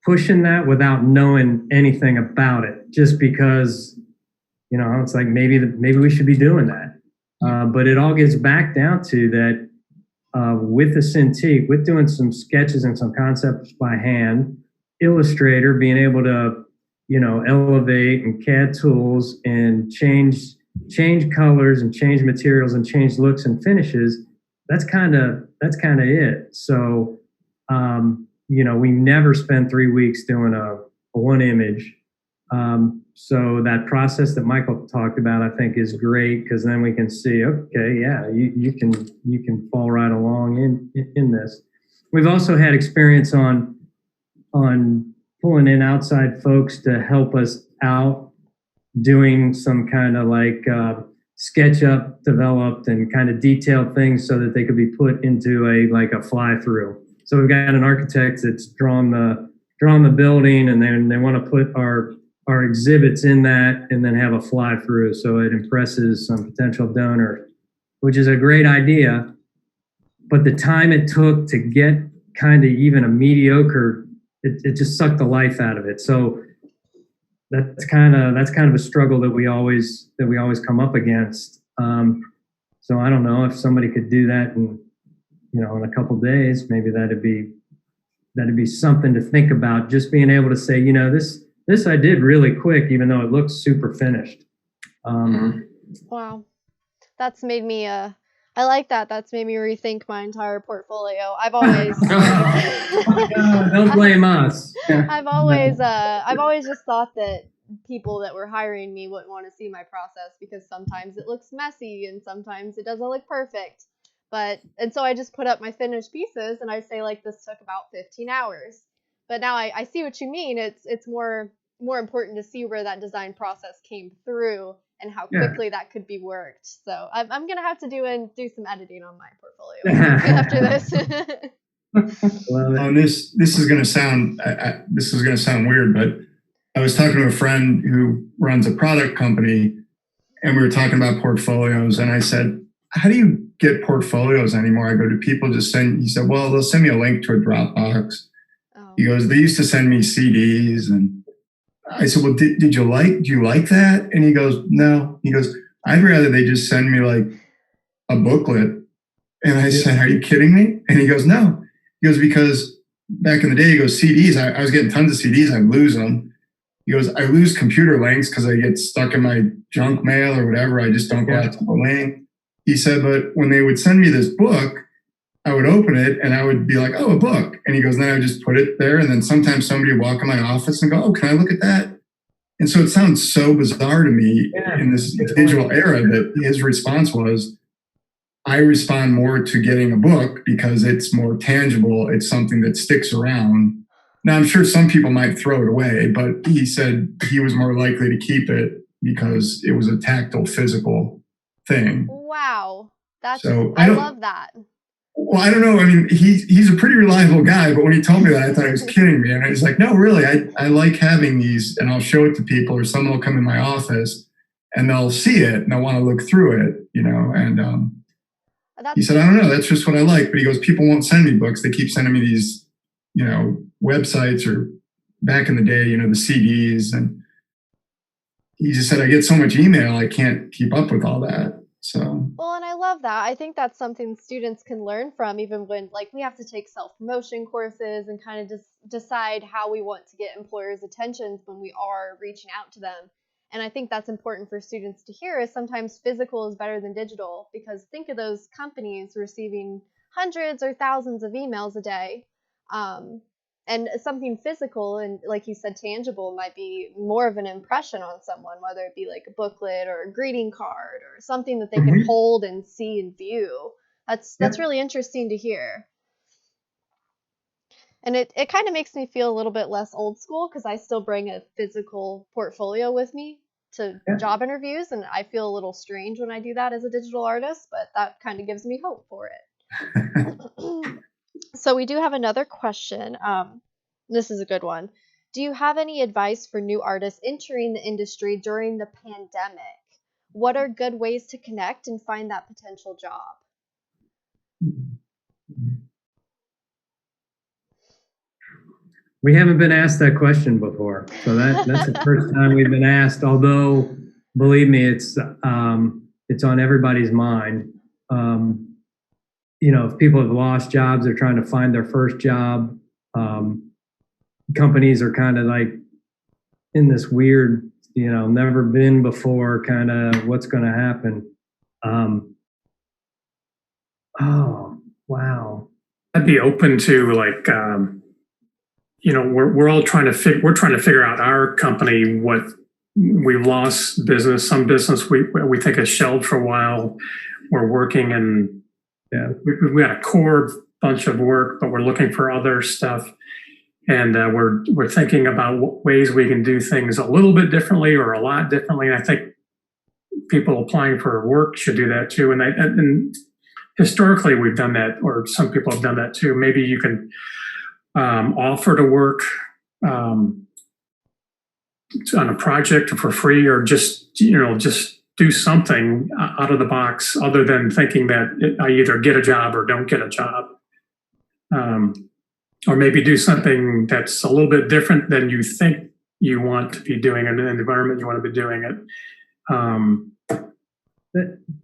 pushing that without knowing anything about it, just because it's like maybe we should be doing that. But it all gets back down to that with the Cintiq, with doing some sketches and some concepts by hand, Illustrator being able to elevate and CAD tools and change colors and change materials and change looks and finishes, that's kind of it. So, we never spend 3 weeks doing a one image. So that process that Michael talked about, I think, is great, because then we can see, okay, yeah, you can fall right along in this. We've also had experience on pulling in outside folks to help us out, doing some kind of like SketchUp developed and kind of detailed things so that they could be put into a fly through. So we've got an architect that's drawn the building, and then they want to put our exhibits in that and then have a fly through, so it impresses some potential donors, which is a great idea. But the time it took to get kind of even a mediocre, it just sucked the life out of it. So that's kind of a struggle that we always come up against. So I don't know if somebody could do that in a couple days. Maybe that'd be something to think about. Just being able to say, this I did really quick, even though it looks super finished. Wow, that's made me. I like that. That's made me rethink my entire portfolio. I've always. Don't blame us. I've always just thought that people that were hiring me wouldn't want to see my process, because sometimes it looks messy and sometimes it doesn't look perfect. And so I just put up my finished pieces, and I say, like, this took about 15 hours. But now I see what you mean. It's more important to see where that design process came through and how quickly that could be worked. So I'm gonna have to do some editing on my portfolio after this. This is gonna sound weird, but I was talking to a friend who runs a product company, and we were talking about portfolios, and I said, "How do you get portfolios anymore?" I go, "Do people just send?" He said, "Well, they'll send me a link to a Dropbox." He goes, "They used to send me CDs." And I said, "Well, do you like that?" And he goes, "No." He goes, "I'd rather they just send me like a booklet." And I said, "Are you kidding me?" And he goes, "No." He goes, "Because back in the day," he goes, "CDs, I was getting tons of CDs. I'd lose them." He goes, "I lose computer links because I get stuck in my junk mail or whatever. I just don't go out to the link." He said, "But when they would send me this book, I would open it and I would be like, oh, a book." And he goes, "Then I would just put it there. And then sometimes somebody would walk in my office and go, oh, can I look at that?" And so it sounds so bizarre to me in this digital era that his response was, "I respond more to getting a book because it's more tangible. It's something that sticks around." Now, I'm sure some people might throw it away, but he said he was more likely to keep it because it was a tactile, physical thing. Wow. So I love that. Well, I don't know. I mean, he's a pretty reliable guy, but when he told me that, I thought he was kidding me. And I was like, no, really, I like having these, and I'll show it to people, or someone will come in my office and they'll see it and they'll want to look through it, And he said, "I don't know, that's just what I like." But he goes, "People won't send me books. They keep sending me these, websites, or back in the day, the CDs." And he just said, "I get so much email, I can't keep up with all that." So. Well, and I love that. I think that's something students can learn from, even when we have to take self-promotion courses and kind of just decide how we want to get employers' attention when we are reaching out to them. And I think that's important for students to hear, is sometimes physical is better than digital, because think of those companies receiving hundreds or thousands of emails a day. And something physical and, like you said, tangible might be more of an impression on someone, whether it be like a booklet or a greeting card or something that they can hold and see and view. That's really interesting to hear. And it kind of makes me feel a little bit less old school, because I still bring a physical portfolio with me to job interviews, and I feel a little strange when I do that as a digital artist, but that kind of gives me hope for it. So we do have another question. This is a good one. Do you have any advice for new artists entering the industry during the pandemic? What are good ways to connect and find that potential job? We haven't been asked that question before, so that's the first time we've been asked. Although, believe me, it's on everybody's mind. If people have lost jobs, they're trying to find their first job. Companies are kind of like in this weird, never been before kind of what's going to happen. Oh, wow. I'd be open to like, we're all trying to figure out our company, what we've lost business, some business we think is shelved for a while. We're working and we got a core bunch of work, but we're looking for other stuff. And we're thinking about ways we can do things a little bit differently or a lot differently. And I think people applying for work should do that too. And historically we've done that, or some people have done that too. Maybe you can offer to work on a project for free, or just do something out of the box other than thinking that I either get a job or don't get a job. Or maybe do something that's a little bit different than you think you want to be doing in the environment you want to be doing it.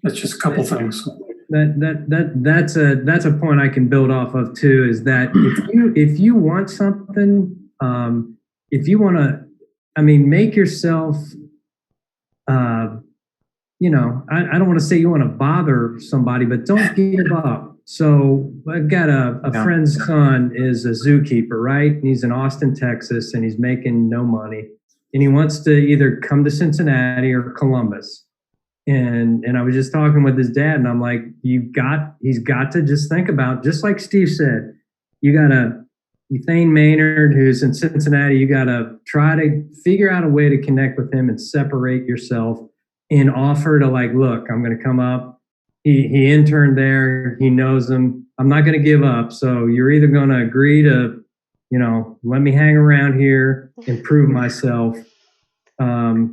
That's just a couple things. That's a point I can build off of too, is that if you want something, if you want to, make yourself, I don't want to say you want to bother somebody, but don't give up. So I've got a friend's son is a zookeeper, right? And he's in Austin, Texas, and he's making no money. And he wants to either come to Cincinnati or Columbus. And I was just talking with his dad, and I'm like, he's got to just think about, just like Steve said, you got to, Thane Maynard, who's in Cincinnati, you got to try to figure out a way to connect with him and separate yourself and offer to like, look, I'm going to come up. He interned there. He knows them. I'm not going to give up. So you're either going to agree to, let me hang around here and prove myself. But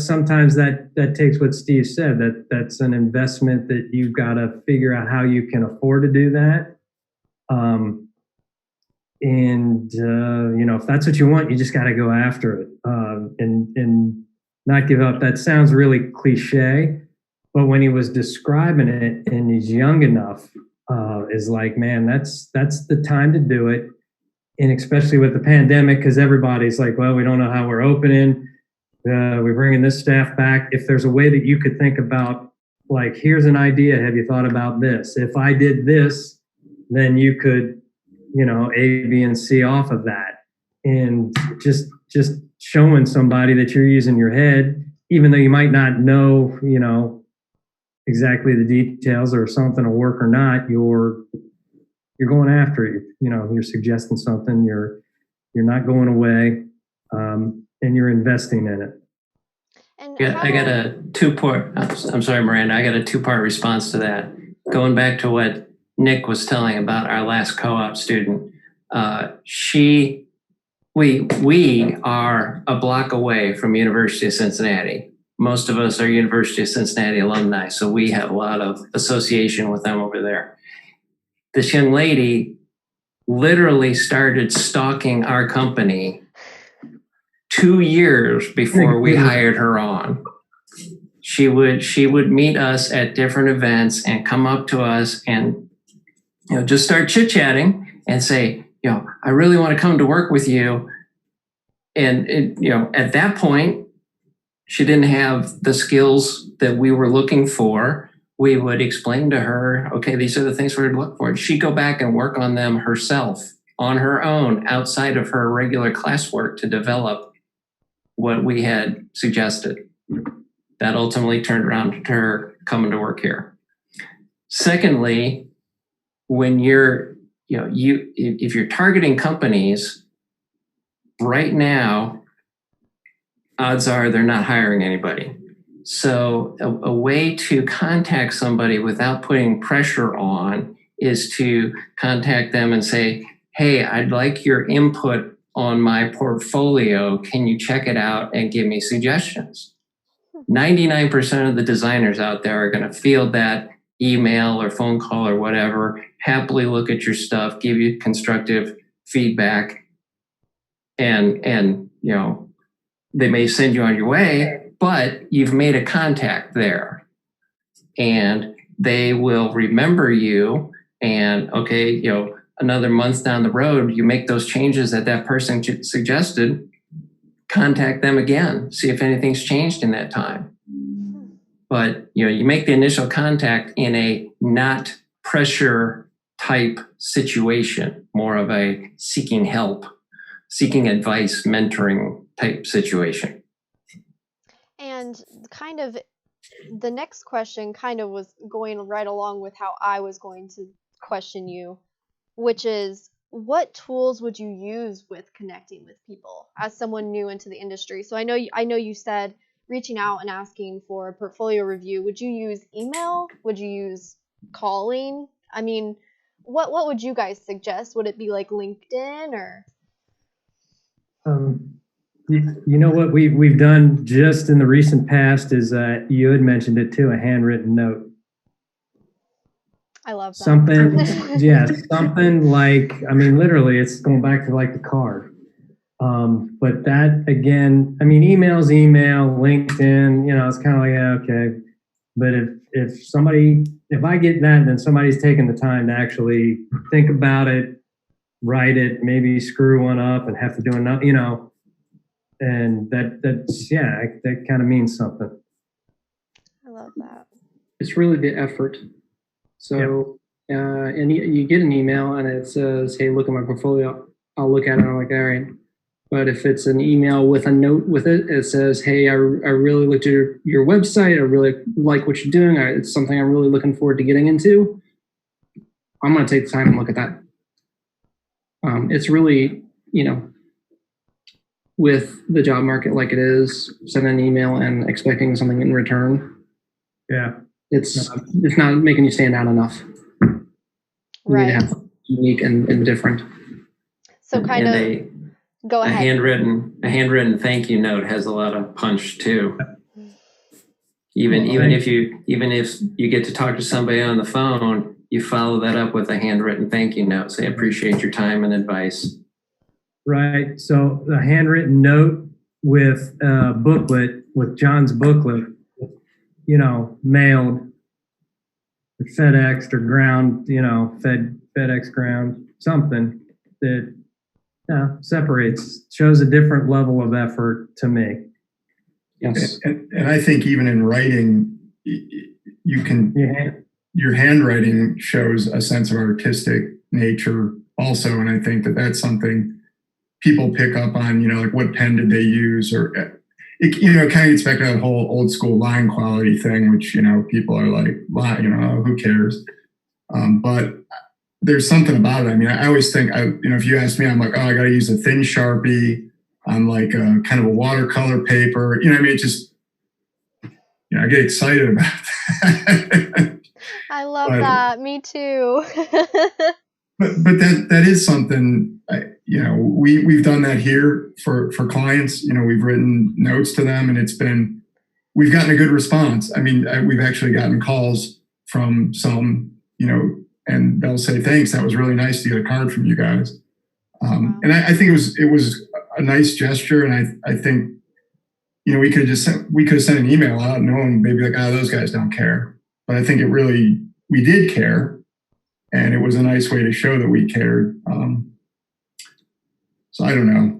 sometimes that takes what Steve said, that's an investment that you've got to figure out how you can afford to do that. If that's what you want, you just got to go after it and not give up. That sounds really cliche. But when he was describing it and he's young enough, is like, man, that's the time to do it. And especially with the pandemic, because everybody's like, well, we don't know how we're opening. We're bringing this staff back. If there's a way that you could think about, like, here's an idea. Have you thought about this? If I did this, then you could, A, B, and C off of that. And just showing somebody that you're using your head, even though you might not know, exactly the details or something will work or not, you're going after it. You're suggesting something, you're not going away, and you're investing in it. And I got a two-part, I'm sorry, Miranda, I got a two-part response to that. Going back to what Nick was telling about our last co-op student, we are a block away from University of Cincinnati. Most of us are University of Cincinnati alumni, so we have a lot of association with them over there. This young lady literally started stalking our company 2 years before we hired her on. She would meet us at different events and come up to us and just start chit-chatting and say, I really want to come to work with you. And at that point, she didn't have the skills that we were looking for. We would explain to her, okay, these are the things we're looking for. She'd go back and work on them herself, on her own, outside of her regular classwork, to develop what we had suggested. That ultimately turned around to her coming to work here. Secondly, when if you're targeting companies right now, odds are they're not hiring anybody. So a way to contact somebody without putting pressure on is to contact them and say, hey, I'd like your input on my portfolio. Can you check it out and give me suggestions? 99% of the designers out there are going to field that email or phone call or whatever, happily look at your stuff, give you constructive feedback, and they may send you on your way, but you've made a contact there, and they will remember you. And okay, another month down the road, you make those changes that person suggested, contact them again, see if anything's changed in that time. But you make the initial contact in a not pressure type situation, more of a seeking help, seeking advice, mentoring type situation. And kind of the next question kind of was going right along with how I was going to question you, which is, what tools would you use with connecting with people as someone new into the industry? So I know you said reaching out and asking for a portfolio review. Would you use email? Would you use calling? I mean, what would you guys suggest? Would it be like LinkedIn or? You know what we've done just in the recent past is you had mentioned it too, a handwritten note. I love that. Something, yeah, something like, I mean, literally, it's going back to like the card. But that again, I mean, email's email, LinkedIn, it's kind of like, yeah, okay. But if I get that, then somebody's taken the time to actually think about it, write it, maybe screw one up and have to do another, and that kind of means something. I love that. It's really the effort. So, and you get an email and it says, "Hey, look at my portfolio." I'll look at it and I'm like, all right. But if it's an email with a note with it, it says, "Hey, I really looked at your website. I really like what you're doing. It's something I'm really looking forward to getting into." I'm going to take the time and look at that. It's really, with the job market like it is, sending an email and expecting something in return. Yeah. It's not making you stand out enough. Right. You need to have something unique and different. So kind of go ahead. A handwritten thank you note has a lot of punch too. Even if you get to talk to somebody on the phone, you follow that up with a handwritten thank you note. Say, appreciate your time and advice. Right. So a handwritten note with a booklet, with John's booklet, mailed, FedEx or ground, FedEx ground, something that shows a different level of effort to me. Yes. And I think even in writing, you can, your handwriting shows a sense of artistic nature also. And I think that that's something people pick up on, like what pen did they use, or it kind of gets back to that whole old school line quality thing, which, people are like, who cares? But there's something about it. I mean, I always think, if you ask me, I'm like, oh, I got to use a thin Sharpie on like a kind of a watercolor paper. It just, I get excited about that. I love that. Me too. but that is something, we've done that here for clients. We've written notes to them and we've gotten a good response. I mean, we've actually gotten calls from some, and they'll say, "Thanks, that was really nice to get a card from you guys." And I think it was a nice gesture. And I think, we could have sent an email out and no one maybe like, those guys don't care. But I think we did care. And it was a nice way to show that we cared. So I don't know.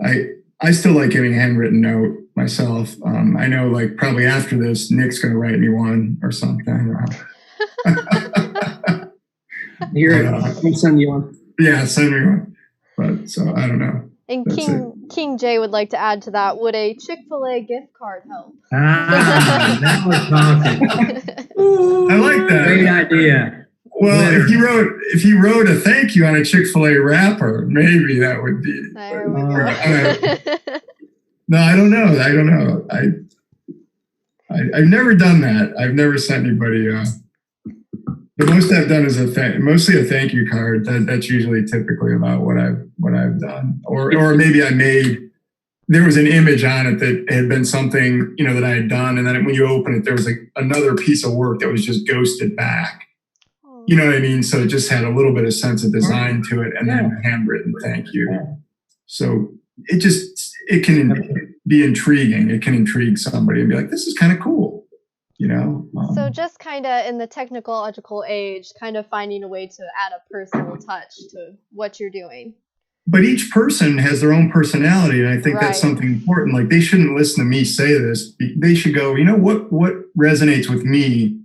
I still like getting a handwritten note myself. I know like probably after this, Nick's going to write me one or something. Here, I'll send you one. Yeah, send me one. But so I don't know. And King Jay would like to add to that. Would a Chick-fil-A gift card help? Now we're talking. I like that. Great idea. Well, if he wrote a thank you on a Chick-fil-A wrapper, maybe that would be. There we go. No, I don't know. I've never done that. I've never sent anybody. The most I've done is mostly a thank you card. That's usually typically about what I've done, or maybe there was an image on it that had been something that I had done, and then when you open it, there was like another piece of work that was just ghosted back. You know what I mean? So it just had a little bit of sense of design to it, and then a handwritten thank you. So it can be intriguing. It can intrigue somebody and be like, "This is kind of cool." So just kind of in the technological age, kind of finding a way to add a personal touch to what you're doing. but each person has their own personality, and I think that's Right. something important. Like, they shouldn't listen to me say this. They should go, what resonates with me?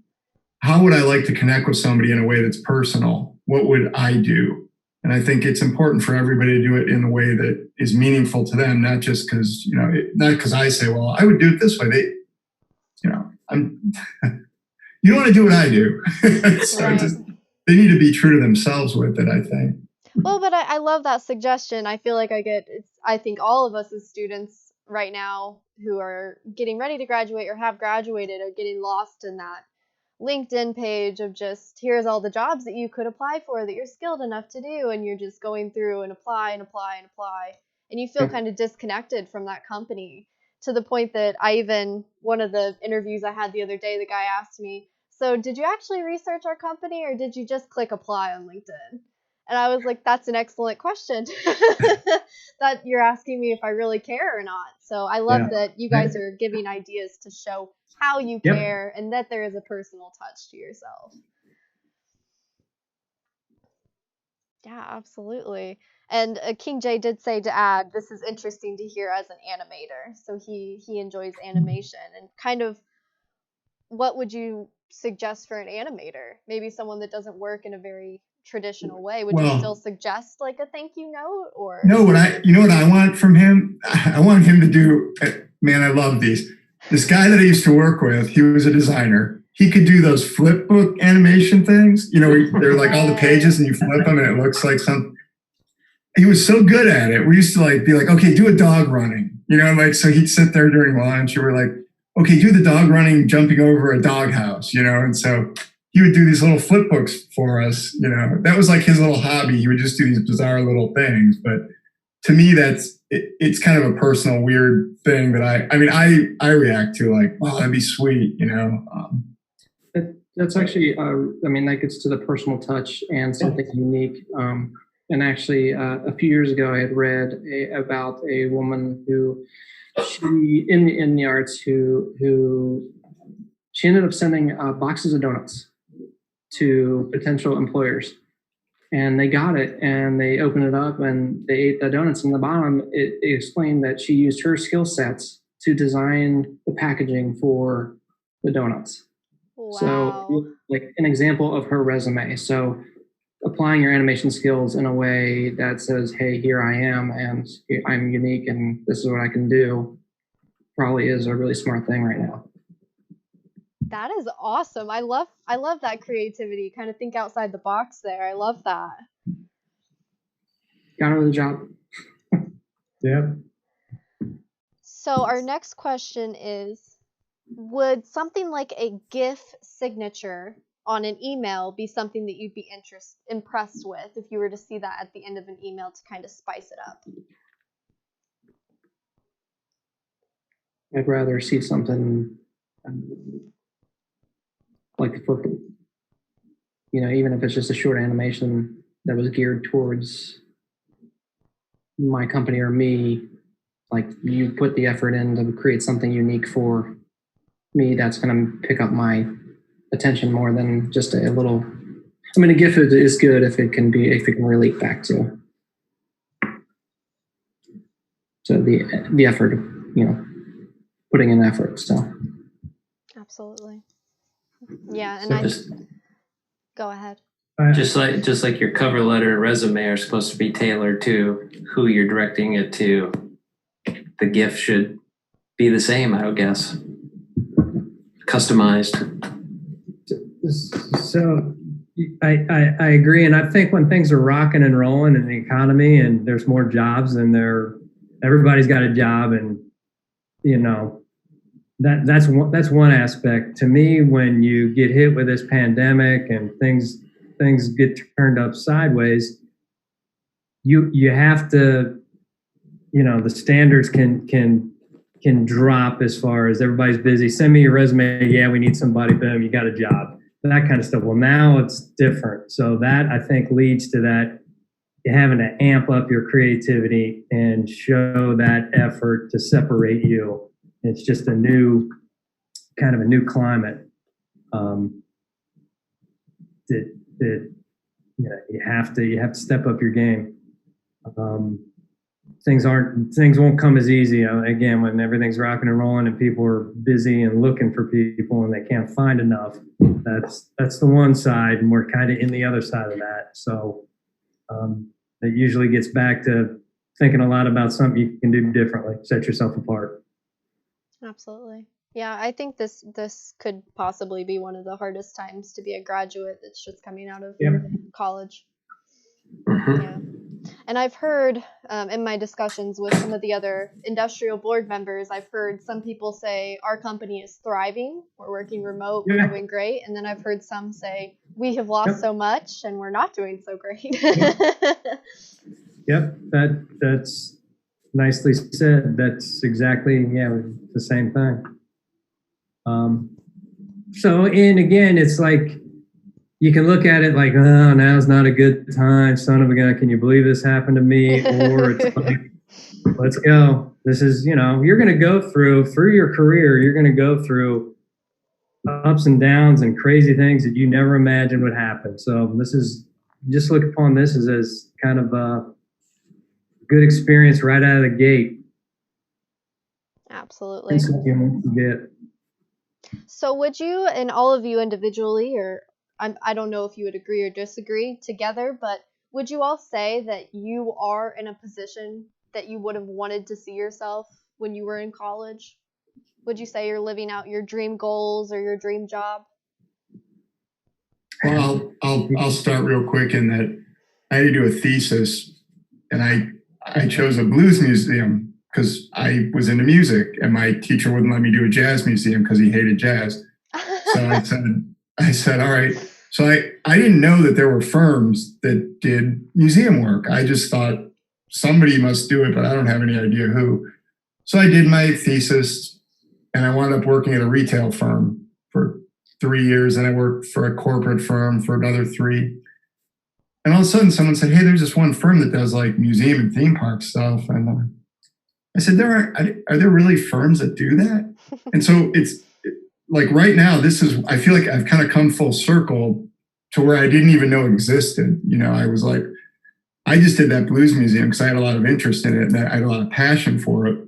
How would I like to connect with somebody in a way that's personal? What would I do? And I think it's important for everybody to do it in a way that is meaningful to them, not just because, not because I say, well, I would do it this way. I'm, you don't want to do what I do. So Right. they need to be true to themselves with it, I think. Well, but I love that suggestion. I feel like I think all of us as students right now who are getting ready to graduate or have graduated are getting lost in that LinkedIn page of just here's all the jobs that you could apply for that you're skilled enough to do, and you're just going through and apply and apply and apply, and you feel kind of disconnected from that company, to the point that one of the interviews I had the other day, the guy asked me, so did you actually research our company or did you just click apply on LinkedIn? And I was like, that's an excellent question. That you're asking me if I really care or not. So I love that you guys are giving ideas to show how you care and that there is a personal touch to yourself. Yeah, absolutely. And King J did say to add, this is interesting to hear as an animator. So he enjoys animation, and kind of what would you suggest for an animator? Maybe someone that doesn't work in a very traditional way. Would you still suggest like a thank you note, or? No, what I want from him? I want him to do, man, I love these. This guy that I used to work with, he was a designer. He could do those flip book animation things. They're like all the pages and you flip them and it looks like something. He was so good at it. We used to be like, okay, do a dog running. So he'd sit there during lunch and we're like, okay, do the dog running, jumping over a doghouse, and so he would do these little flip books for us, that was like his little hobby. He would just do these bizarre little things. But to me, it's kind of a personal, weird thing that I react to, like, wow, that'd be sweet, That's actually, that gets to the personal touch and something unique. And actually, a few years ago, I had read about a woman who, in the arts, who she ended up sending boxes of donuts to potential employers, and they got it and they opened it up and they ate the donuts. And the bottom, it explained that she used her skill sets to design the packaging for the donuts. Wow. So, like an example of her resume. So, applying your animation skills in a way that says, hey, here I am and I'm unique and this is what I can do, probably is a really smart thing right now. That is awesome. I love that creativity. Kind of think outside the box there. I love that. Got over the job. Yeah. So our next question is, would something like a GIF signature on an email be something that you'd be impressed with if you were to see that at the end of an email to kind of spice it up? I'd rather see something like the flip, even if it's just a short animation that was geared towards my company or me, like you put the effort in to create something unique for me, that's going to pick up my attention more than just a little. A GIF is good if it can relate back to the effort, putting in effort. So absolutely. Yeah, and go ahead. Just like your cover letter and resume are supposed to be tailored to who you're directing it to, the GIF should be the same, I would guess. Customized. So I agree, and I think when things are rocking and rolling in the economy and there's more jobs and everybody's got a job, and that's one aspect. To me, when you get hit with this pandemic and things get turned up sideways, you have to, the standards can drop as far as everybody's busy. Send me your resume. Yeah, we need somebody. Boom, you got a job. That kind of stuff. Well, now it's different. So that, I think, leads to that you're having to amp up your creativity and show that effort to separate you. It's just a new climate that you have to step up your game. things won't come as easy. Again, when everything's rocking and rolling and people are busy and looking for people and they can't find enough, that's the one side, and we're kind of in the other side of that. So it usually gets back to thinking a lot about something you can do differently, set yourself apart. Absolutely. Yeah, I think this could possibly be one of the hardest times to be a graduate that's just coming out of college. Mhm. Yeah. And I've heard in my discussions with some of the other industrial board members, I've heard some people say our company is thriving, we're working remote, we're doing great. And then I've heard some say we have lost so much and we're not doing so great. Yep, that's nicely said. That's exactly, the same thing. And again, it's like, you can look at it like, oh, now's not a good time, son of a gun, can you believe this happened to me? Or it's like, let's go. This is, you're going to go through your career, you're going to go through ups and downs and crazy things that you never imagined would happen. So just look upon this as kind of a good experience right out of the gate. Absolutely. So would you, and all of you individually, or I don't know if you would agree or disagree together, but would you all say that you are in a position that you would have wanted to see yourself when you were in college? Would you say you're living out your dream goals or your dream job? Well, I'll start real quick in that I had to do a thesis, and I chose a blues museum because I was into music, and my teacher wouldn't let me do a jazz museum because he hated jazz. So I said, all right. So I didn't know that there were firms that did museum work. I just thought somebody must do it, but I don't have any idea who. So I did my thesis, and I wound up working at a retail firm for 3 years, and I worked for a corporate firm for another 3. And all of a sudden someone said, hey, there's this one firm that does like museum and theme park stuff. And I said, are there really firms that do that? And so it's like right now, I feel like I've kind of come full circle to where I didn't even know existed. I was like, I just did that blues museum because I had a lot of interest in it and I had a lot of passion for it.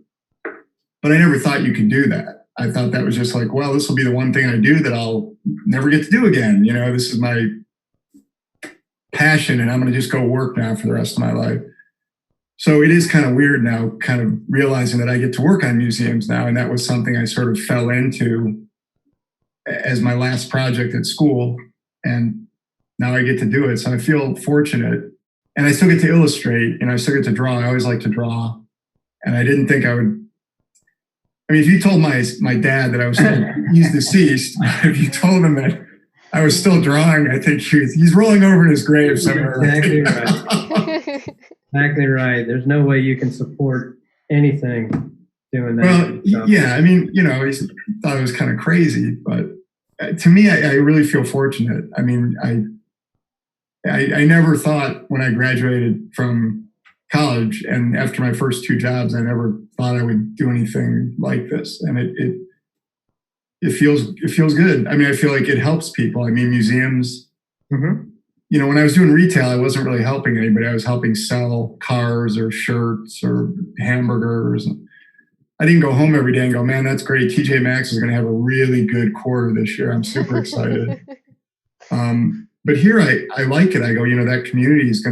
But I never thought you could do that. I thought that was just like, well, this will be the one thing I do that I'll never get to do again. This is my passion and I'm going to just go work now for the rest of my life. So it is kind of weird now, kind of realizing that I get to work on museums now. And that was something I sort of fell into as my last project at school. And now I get to do it. So I feel fortunate. And I still get to illustrate and I still get to draw. I always like to draw. And I didn't think I would. I mean, if you told my dad that I was still, he's deceased, if you told him that I was still drawing, I think he's rolling over in his grave somewhere. Exactly right. Exactly right. There's no way you can support anything doing that. Well, yeah, I mean, he thought it was kind of crazy, but to me, I really feel fortunate. I mean, I never thought when I graduated from college and after my first 2 jobs, I never thought I would do anything like this. And it feels good. I mean, I feel like it helps people. I mean, museums, when I was doing retail, I wasn't really helping anybody. I was helping sell cars or shirts or hamburgers. I didn't go home every day and go, man, that's great. TJ Maxx is going to have a really good quarter this year. I'm super excited. But here I like it. I go, that community is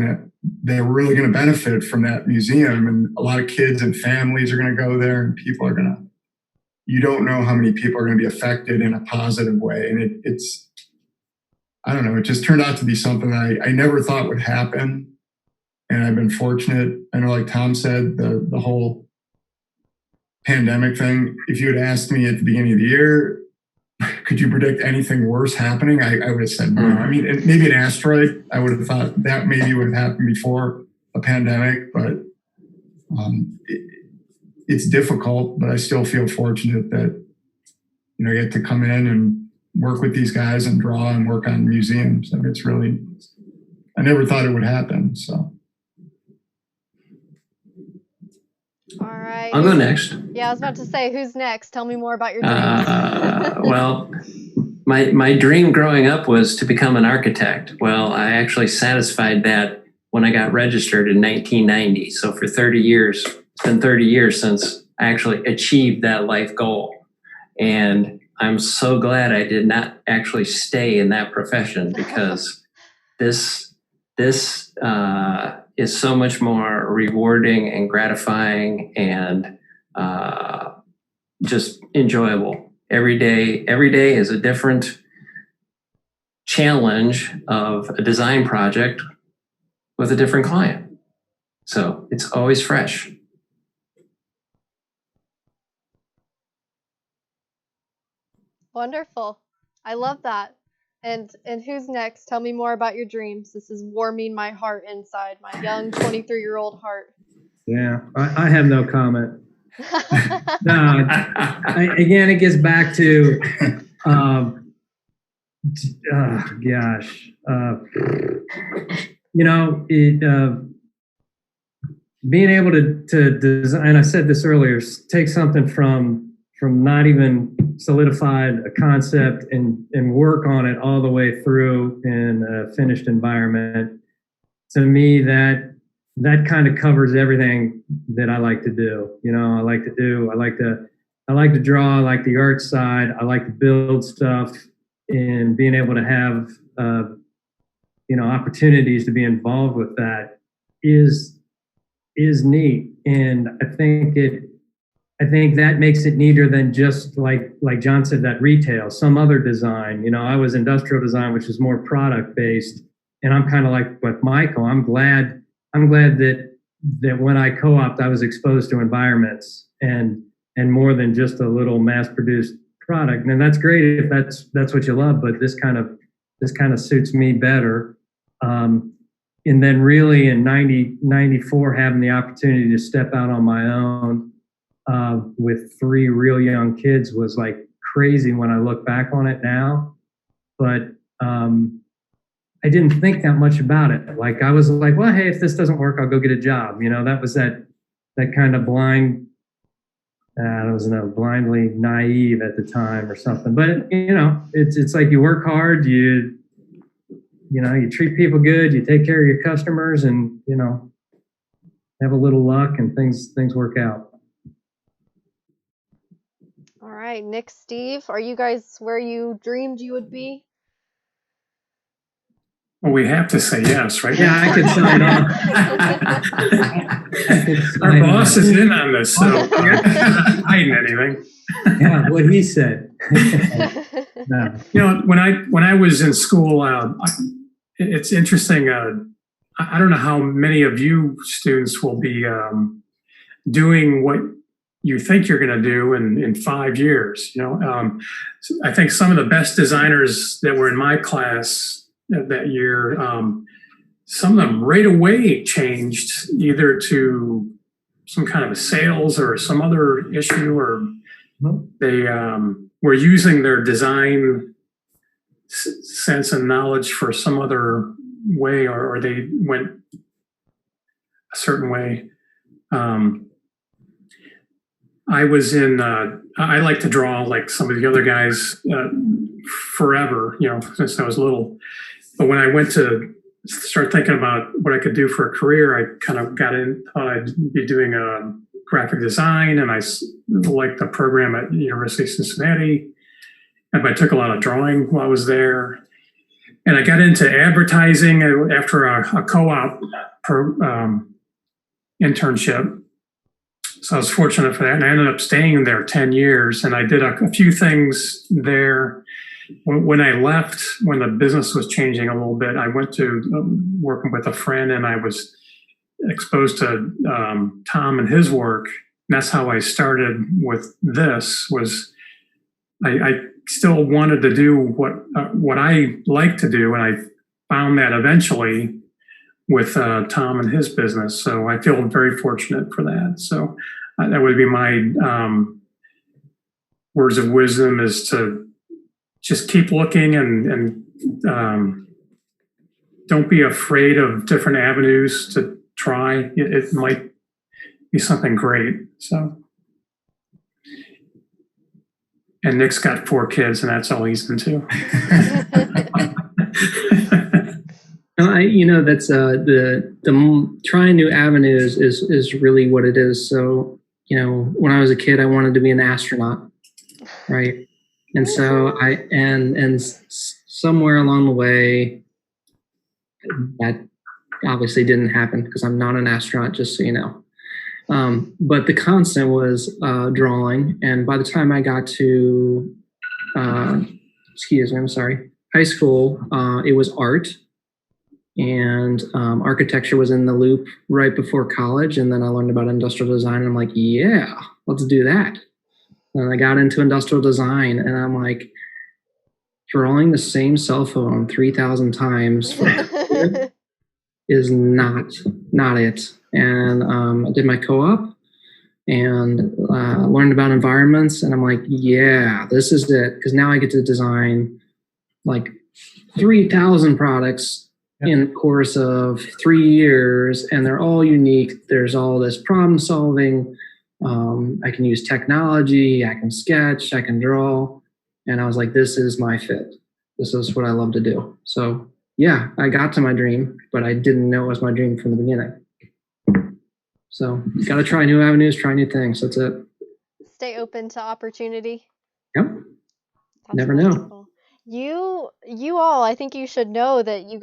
they're really going to benefit from that museum. And a lot of kids and families are going to go there and people are you don't know how many people are going to be affected in a positive way. And it's, I don't know, it just turned out to be something I never thought would happen. And I've been fortunate. I know, like Tom said, the whole pandemic thing, if you had asked me at the beginning of the year, could you predict anything worse happening? I would have said no. I mean, maybe an asteroid, I would have thought that maybe would have happened before a pandemic, but it's difficult, but I still feel fortunate that, I get to come in and work with these guys and draw and work on museums. I mean, it's really, I never thought it would happen, so. All right. I'll go next. Yeah, I was about to say, who's next? Tell me more about your dreams. Well, my dream growing up was to become an architect. Well, I actually satisfied that when I got registered in 1990. So for 30 years, it's been 30 years since I actually achieved that life goal. And I'm so glad I did not actually stay in that profession, because this is so much more rewarding and gratifying and just enjoyable. Every day is a different challenge of a design project with a different client. So it's always fresh. Wonderful. I love that. And who's next? Tell me more about your dreams. This is warming my heart inside, my young 23-year-old heart. Yeah, I have no comment. No, again, it gets back to, being able to design, and I said this earlier, take something from not even solidified a concept and work on it all the way through in a finished environment. To me, that kind of covers everything that I like to do. I like to draw. I like the art side. I like to build stuff, and being able to have, opportunities to be involved with that is neat. And I think that makes it neater than just like John said, that retail, some other design. I was industrial design, which is more product based. And I'm kind of like with Michael, I'm glad that when I co-opt, I was exposed to environments and more than just a little mass produced product. And that's great if that's what you love, but this kind of suits me better. And then really in 94, having the opportunity to step out on my own with 3 real young kids was like crazy when I look back on it now. But I didn't think that much about it. Like I was like, well, hey, if this doesn't work, I'll go get a job. That was that kind of blind. I was blindly naive at the time or something. But it's like you work hard, you treat people good, you take care of your customers, and have a little luck, and things work out. All right, Nick, Steve, are you guys where you dreamed you would be? Well, we have to say yes, right? Yeah, I could sign off. Our boss is in on this, so we're not hiding anything. Yeah, what he said. No. When I was in school, it's interesting. I don't know how many of you students will be doing what you think you're going to do in 5 years. I think some of the best designers that were in my class that year, some of them right away changed either to some kind of a sales or some other issue, or they were using their design sense and knowledge for some other way, or they went a certain way. I was I like to draw like some of the other guys forever, since I was little. But when I went to start thinking about what I could do for a career, I kind of thought I'd be doing graphic design, and I liked the program at University of Cincinnati. And I took a lot of drawing while I was there. And I got into advertising after a co-op internship. So I was fortunate for that. And I ended up staying there 10 years. And I did a few things there. When I left, when the business was changing a little bit, I went to working with a friend, and I was exposed to Tom and his work. And that's how I started with this. Was I still wanted to do what I like to do, and I found that eventually with Tom and his business. So I feel very fortunate for that. So that would be my words of wisdom, is to just keep looking and don't be afraid of different avenues to try. It might be something great. So, and Nick's got 4 kids, and that's all he's into. No, that's trying new avenues is really what it is. So, when I was a kid, I wanted to be an astronaut, right? And so somewhere along the way, that obviously didn't happen because I'm not an astronaut, just so you know. But the constant was drawing, and by the time I got to, high school, it was art. And architecture was in the loop right before college. And then I learned about industrial design. And I'm like, yeah, let's do that. And I got into industrial design. And I'm like, drawing the same cell phone 3,000 times is not it. And I did my co-op and learned about environments. And I'm like, yeah, this is it. Because now I get to design like 3,000 products in the course of 3 years, and they're all unique. There's all this problem solving. I can use technology, I can sketch, I can draw. And I was like, this is my fit. This is what I love to do. So yeah, I got to my dream, but I didn't know it was my dream from the beginning. So got to try new avenues, try new things. That's it. Stay open to opportunity. Yep. That's Never wonderful. know. You all, I think you should know that you've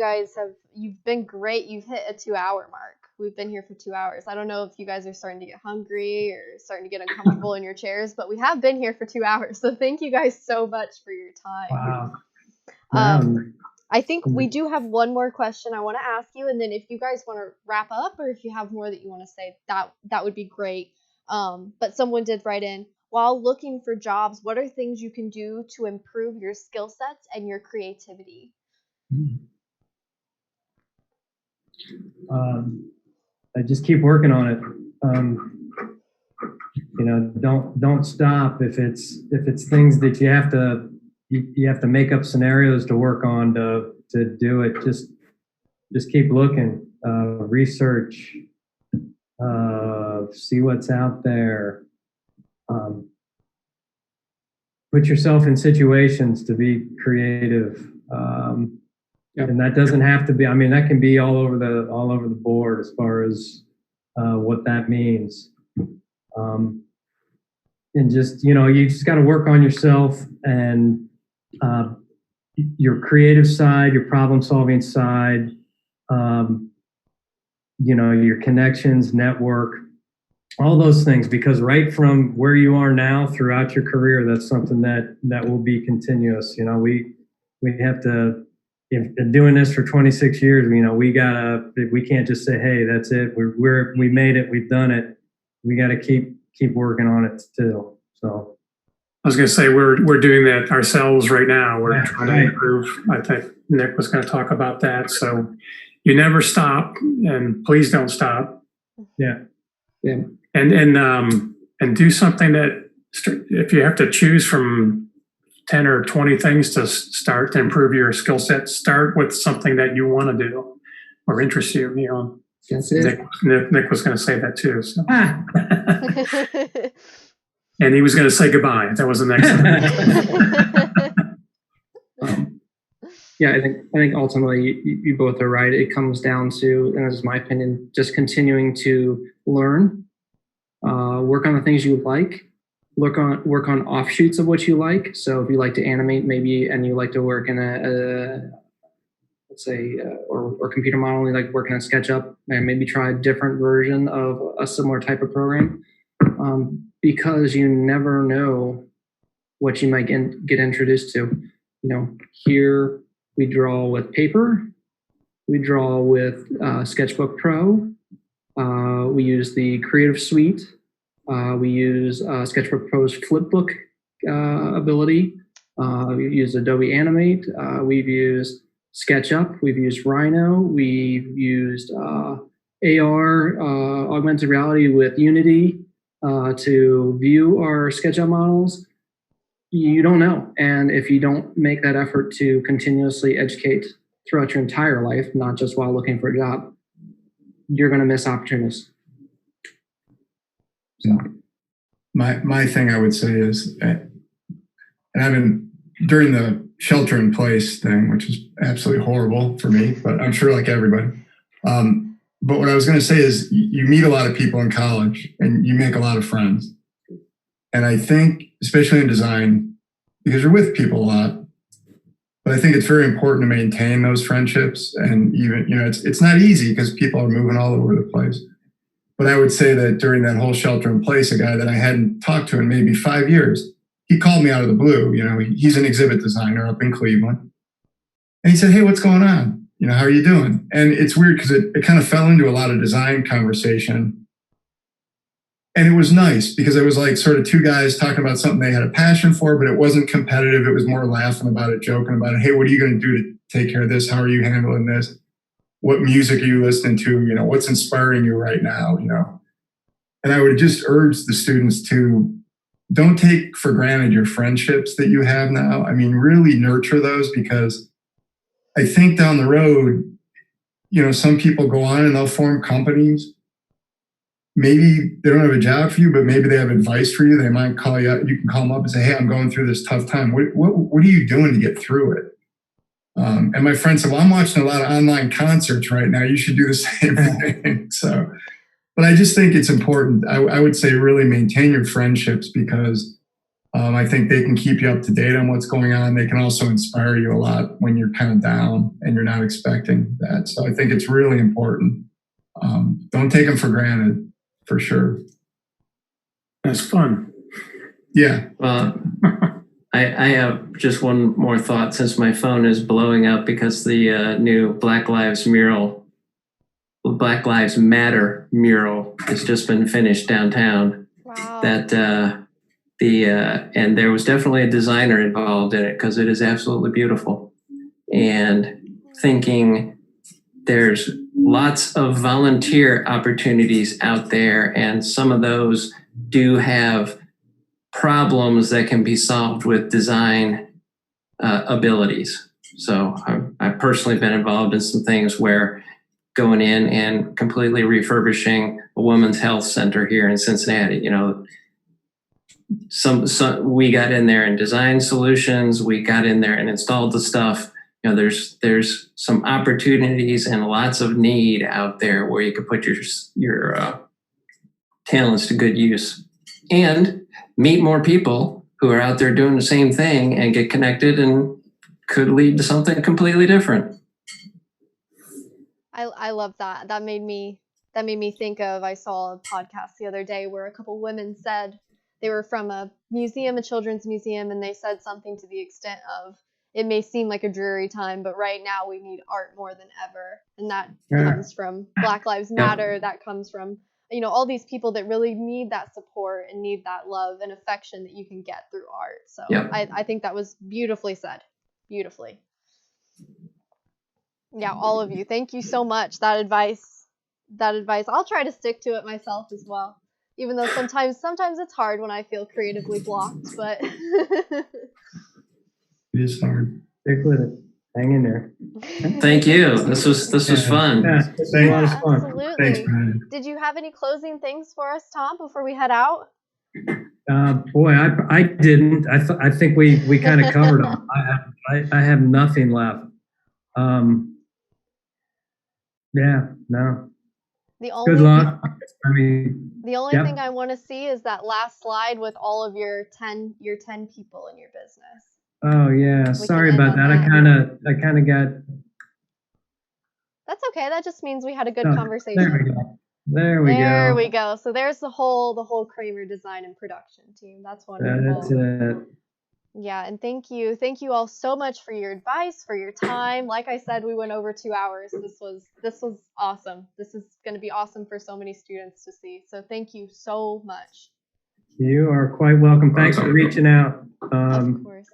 been great. You've hit a 2-hour mark. We've been here for 2 hours. I don't know if you guys are starting to get hungry or starting to get uncomfortable in your chairs, but we have been here for 2 hours. So thank you guys so much for your time. Wow. I think we do have one more question I want to ask you, and then if you guys want to wrap up or if you have more that you want to say, that would be great. But someone did write in, while looking for jobs, what are things you can do to improve your skill sets and your creativity? I just keep working on it. Don't stop if it's things that you have to make up scenarios to work on to do it. Just keep looking, research, see what's out there. Put yourself in situations to be creative. And that doesn't have to be, that can be all over the board as far as what that means. And just, you just got to work on yourself and your creative side, your problem solving side, your connections, network, all those things, because right from where you are now throughout your career, that's something that will be continuous. We have to, if been doing this for 26 years, we can't just say, hey, that's it. We made it. We've done it. We got to keep working on it still. So I was going to say, we're doing that ourselves right now. We're trying to improve. I think Nick was going to talk about that. So you never stop, and please don't stop. Yeah. And do something that, if you have to choose from 10 or 20 things to start to improve your skill set, start with something that you want to do or interests you. That's it. Nick was going to say that too. So. And he was going to say goodbye. That was the next one. Yeah, I think ultimately you both are right. It comes down to, and this is my opinion, just continuing to learn, work on the things you like, work on offshoots of what you like. So if you like to animate, maybe, and you like to work in let's say, or computer modeling, like working on SketchUp, and maybe try a different version of a similar type of program, because you never know what you might get introduced to. Here we draw with paper, we draw with Sketchbook Pro, we use the Creative Suite, we use Sketchbook Pro's Flipbook ability, we've used Adobe Animate, we've used SketchUp, we've used Rhino, we've used AR, augmented reality with Unity to view our SketchUp models. You don't know. And if you don't make that effort to continuously educate throughout your entire life, not just while looking for a job, you're going to miss opportunities. So my thing I would say is, and I've been during the shelter in place thing, which is absolutely horrible for me, but I'm sure like everybody. But what I was going to say is you meet a lot of people in college and you make a lot of friends. And I think, especially in design, because you're with people a lot, but I think it's very important to maintain those friendships. And even, it's not easy because people are moving all over the place. But I would say that during that whole shelter in place, a guy that I hadn't talked to in maybe 5 years, he called me out of the blue. He's an exhibit designer up in Cleveland. And he said, "Hey, what's going on? How are you doing?" And it's weird because it kind of fell into a lot of design conversation. And it was nice because it was like sort of two guys talking about something they had a passion for, but it wasn't competitive. It was more laughing about it, joking about it. "Hey, what are you going to do to take care of this? How are you handling this? What music are you listening to? What's inspiring you right now?" And I would just urge the students to don't take for granted your friendships that you have now. I mean, really nurture those, because I think down the road, some people go on and they'll form companies. Maybe they don't have a job for you, but maybe they have advice for you. They might call you up. You can call them up and say, "Hey, I'm going through this tough time. What are you doing to get through it?" And my friend said, "Well, I'm watching a lot of online concerts right now. You should do the same thing." So, but I just think it's important. I would say really maintain your friendships, because I think they can keep you up to date on what's going on. They can also inspire you a lot when you're kind of down and you're not expecting that. So I think it's really important. Don't take them for granted, for sure. That's fun. Yeah. I have just one more thought, since my phone is blowing up because the new Black Lives Matter mural has just been finished downtown. Wow. That and there was definitely a designer involved in it, because it is absolutely beautiful. And thinking there's lots of volunteer opportunities out there, and some of those do have problems that can be solved with design abilities. So I've personally been involved in some things where going in and completely refurbishing a women's health center here in Cincinnati, some we got in there and designed solutions. We got in there and installed the stuff. There's some opportunities and lots of need out there where you could put your talents to good use and meet more people who are out there doing the same thing and get connected, and could lead to something completely different. I love that. That made me think of, I saw a podcast the other day where a couple women said they were from a museum, a children's museum, and they said something to the extent of, "It may seem like a dreary time, but right now we need art more than ever." And that comes from Black Lives Matter. That comes from, all these people that really need that support and need that love and affection that you can get through art. So I think that was beautifully said. Beautifully. Yeah, all of you. Thank you so much. That advice, I'll try to stick to it myself as well. Even though sometimes it's hard when I feel creatively blocked, but It is hard. Stick with it. Hang in there. Thank you. This was fun. Yeah, it's a lot of fun. Absolutely. Thanks, Brian. Did you have any closing things for us, Tom, before we head out? Boy, I didn't. I think we kind of covered them. I have nothing left. Yeah, no. Good luck. I mean, the only thing I want to see is that last slide with all of your 10 people in your business. Oh yeah, sorry about that. I kind of got. That's okay. That just means we had a good conversation. There we go. So there's the whole Kraemer design and production team. That's wonderful. That's it. Yeah, and thank you all so much for your advice, for your time. Like I said, we went over 2 hours. This was awesome. This is going to be awesome for so many students to see. So thank you so much. You are quite welcome. Thanks for reaching out. Of course.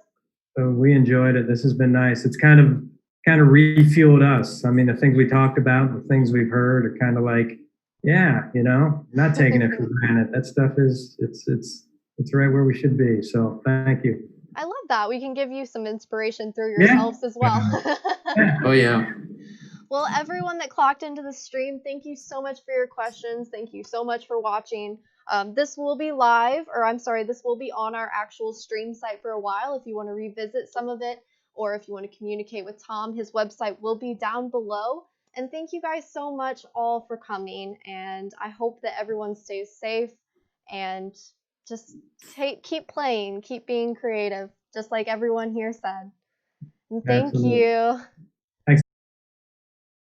So we enjoyed it. This has been nice. It's kind of refueled us. I mean, the things we talked about, the things we've heard are kind of like, yeah, not taking it for granted. That stuff it's right where we should be. So thank you. I love that. We can give you some inspiration through yourselves as well. Oh, yeah. Well, everyone that clocked into the stream, thank you so much for your questions. Thank you so much for watching. This will be live, this will be on our actual stream site for a while if you want to revisit some of it. or if you want to communicate with Tom, his website will be down below. And thank you guys so much all for coming. And I hope that everyone stays safe and just keep playing, keep being creative, just like everyone here said. And thank Absolutely. you.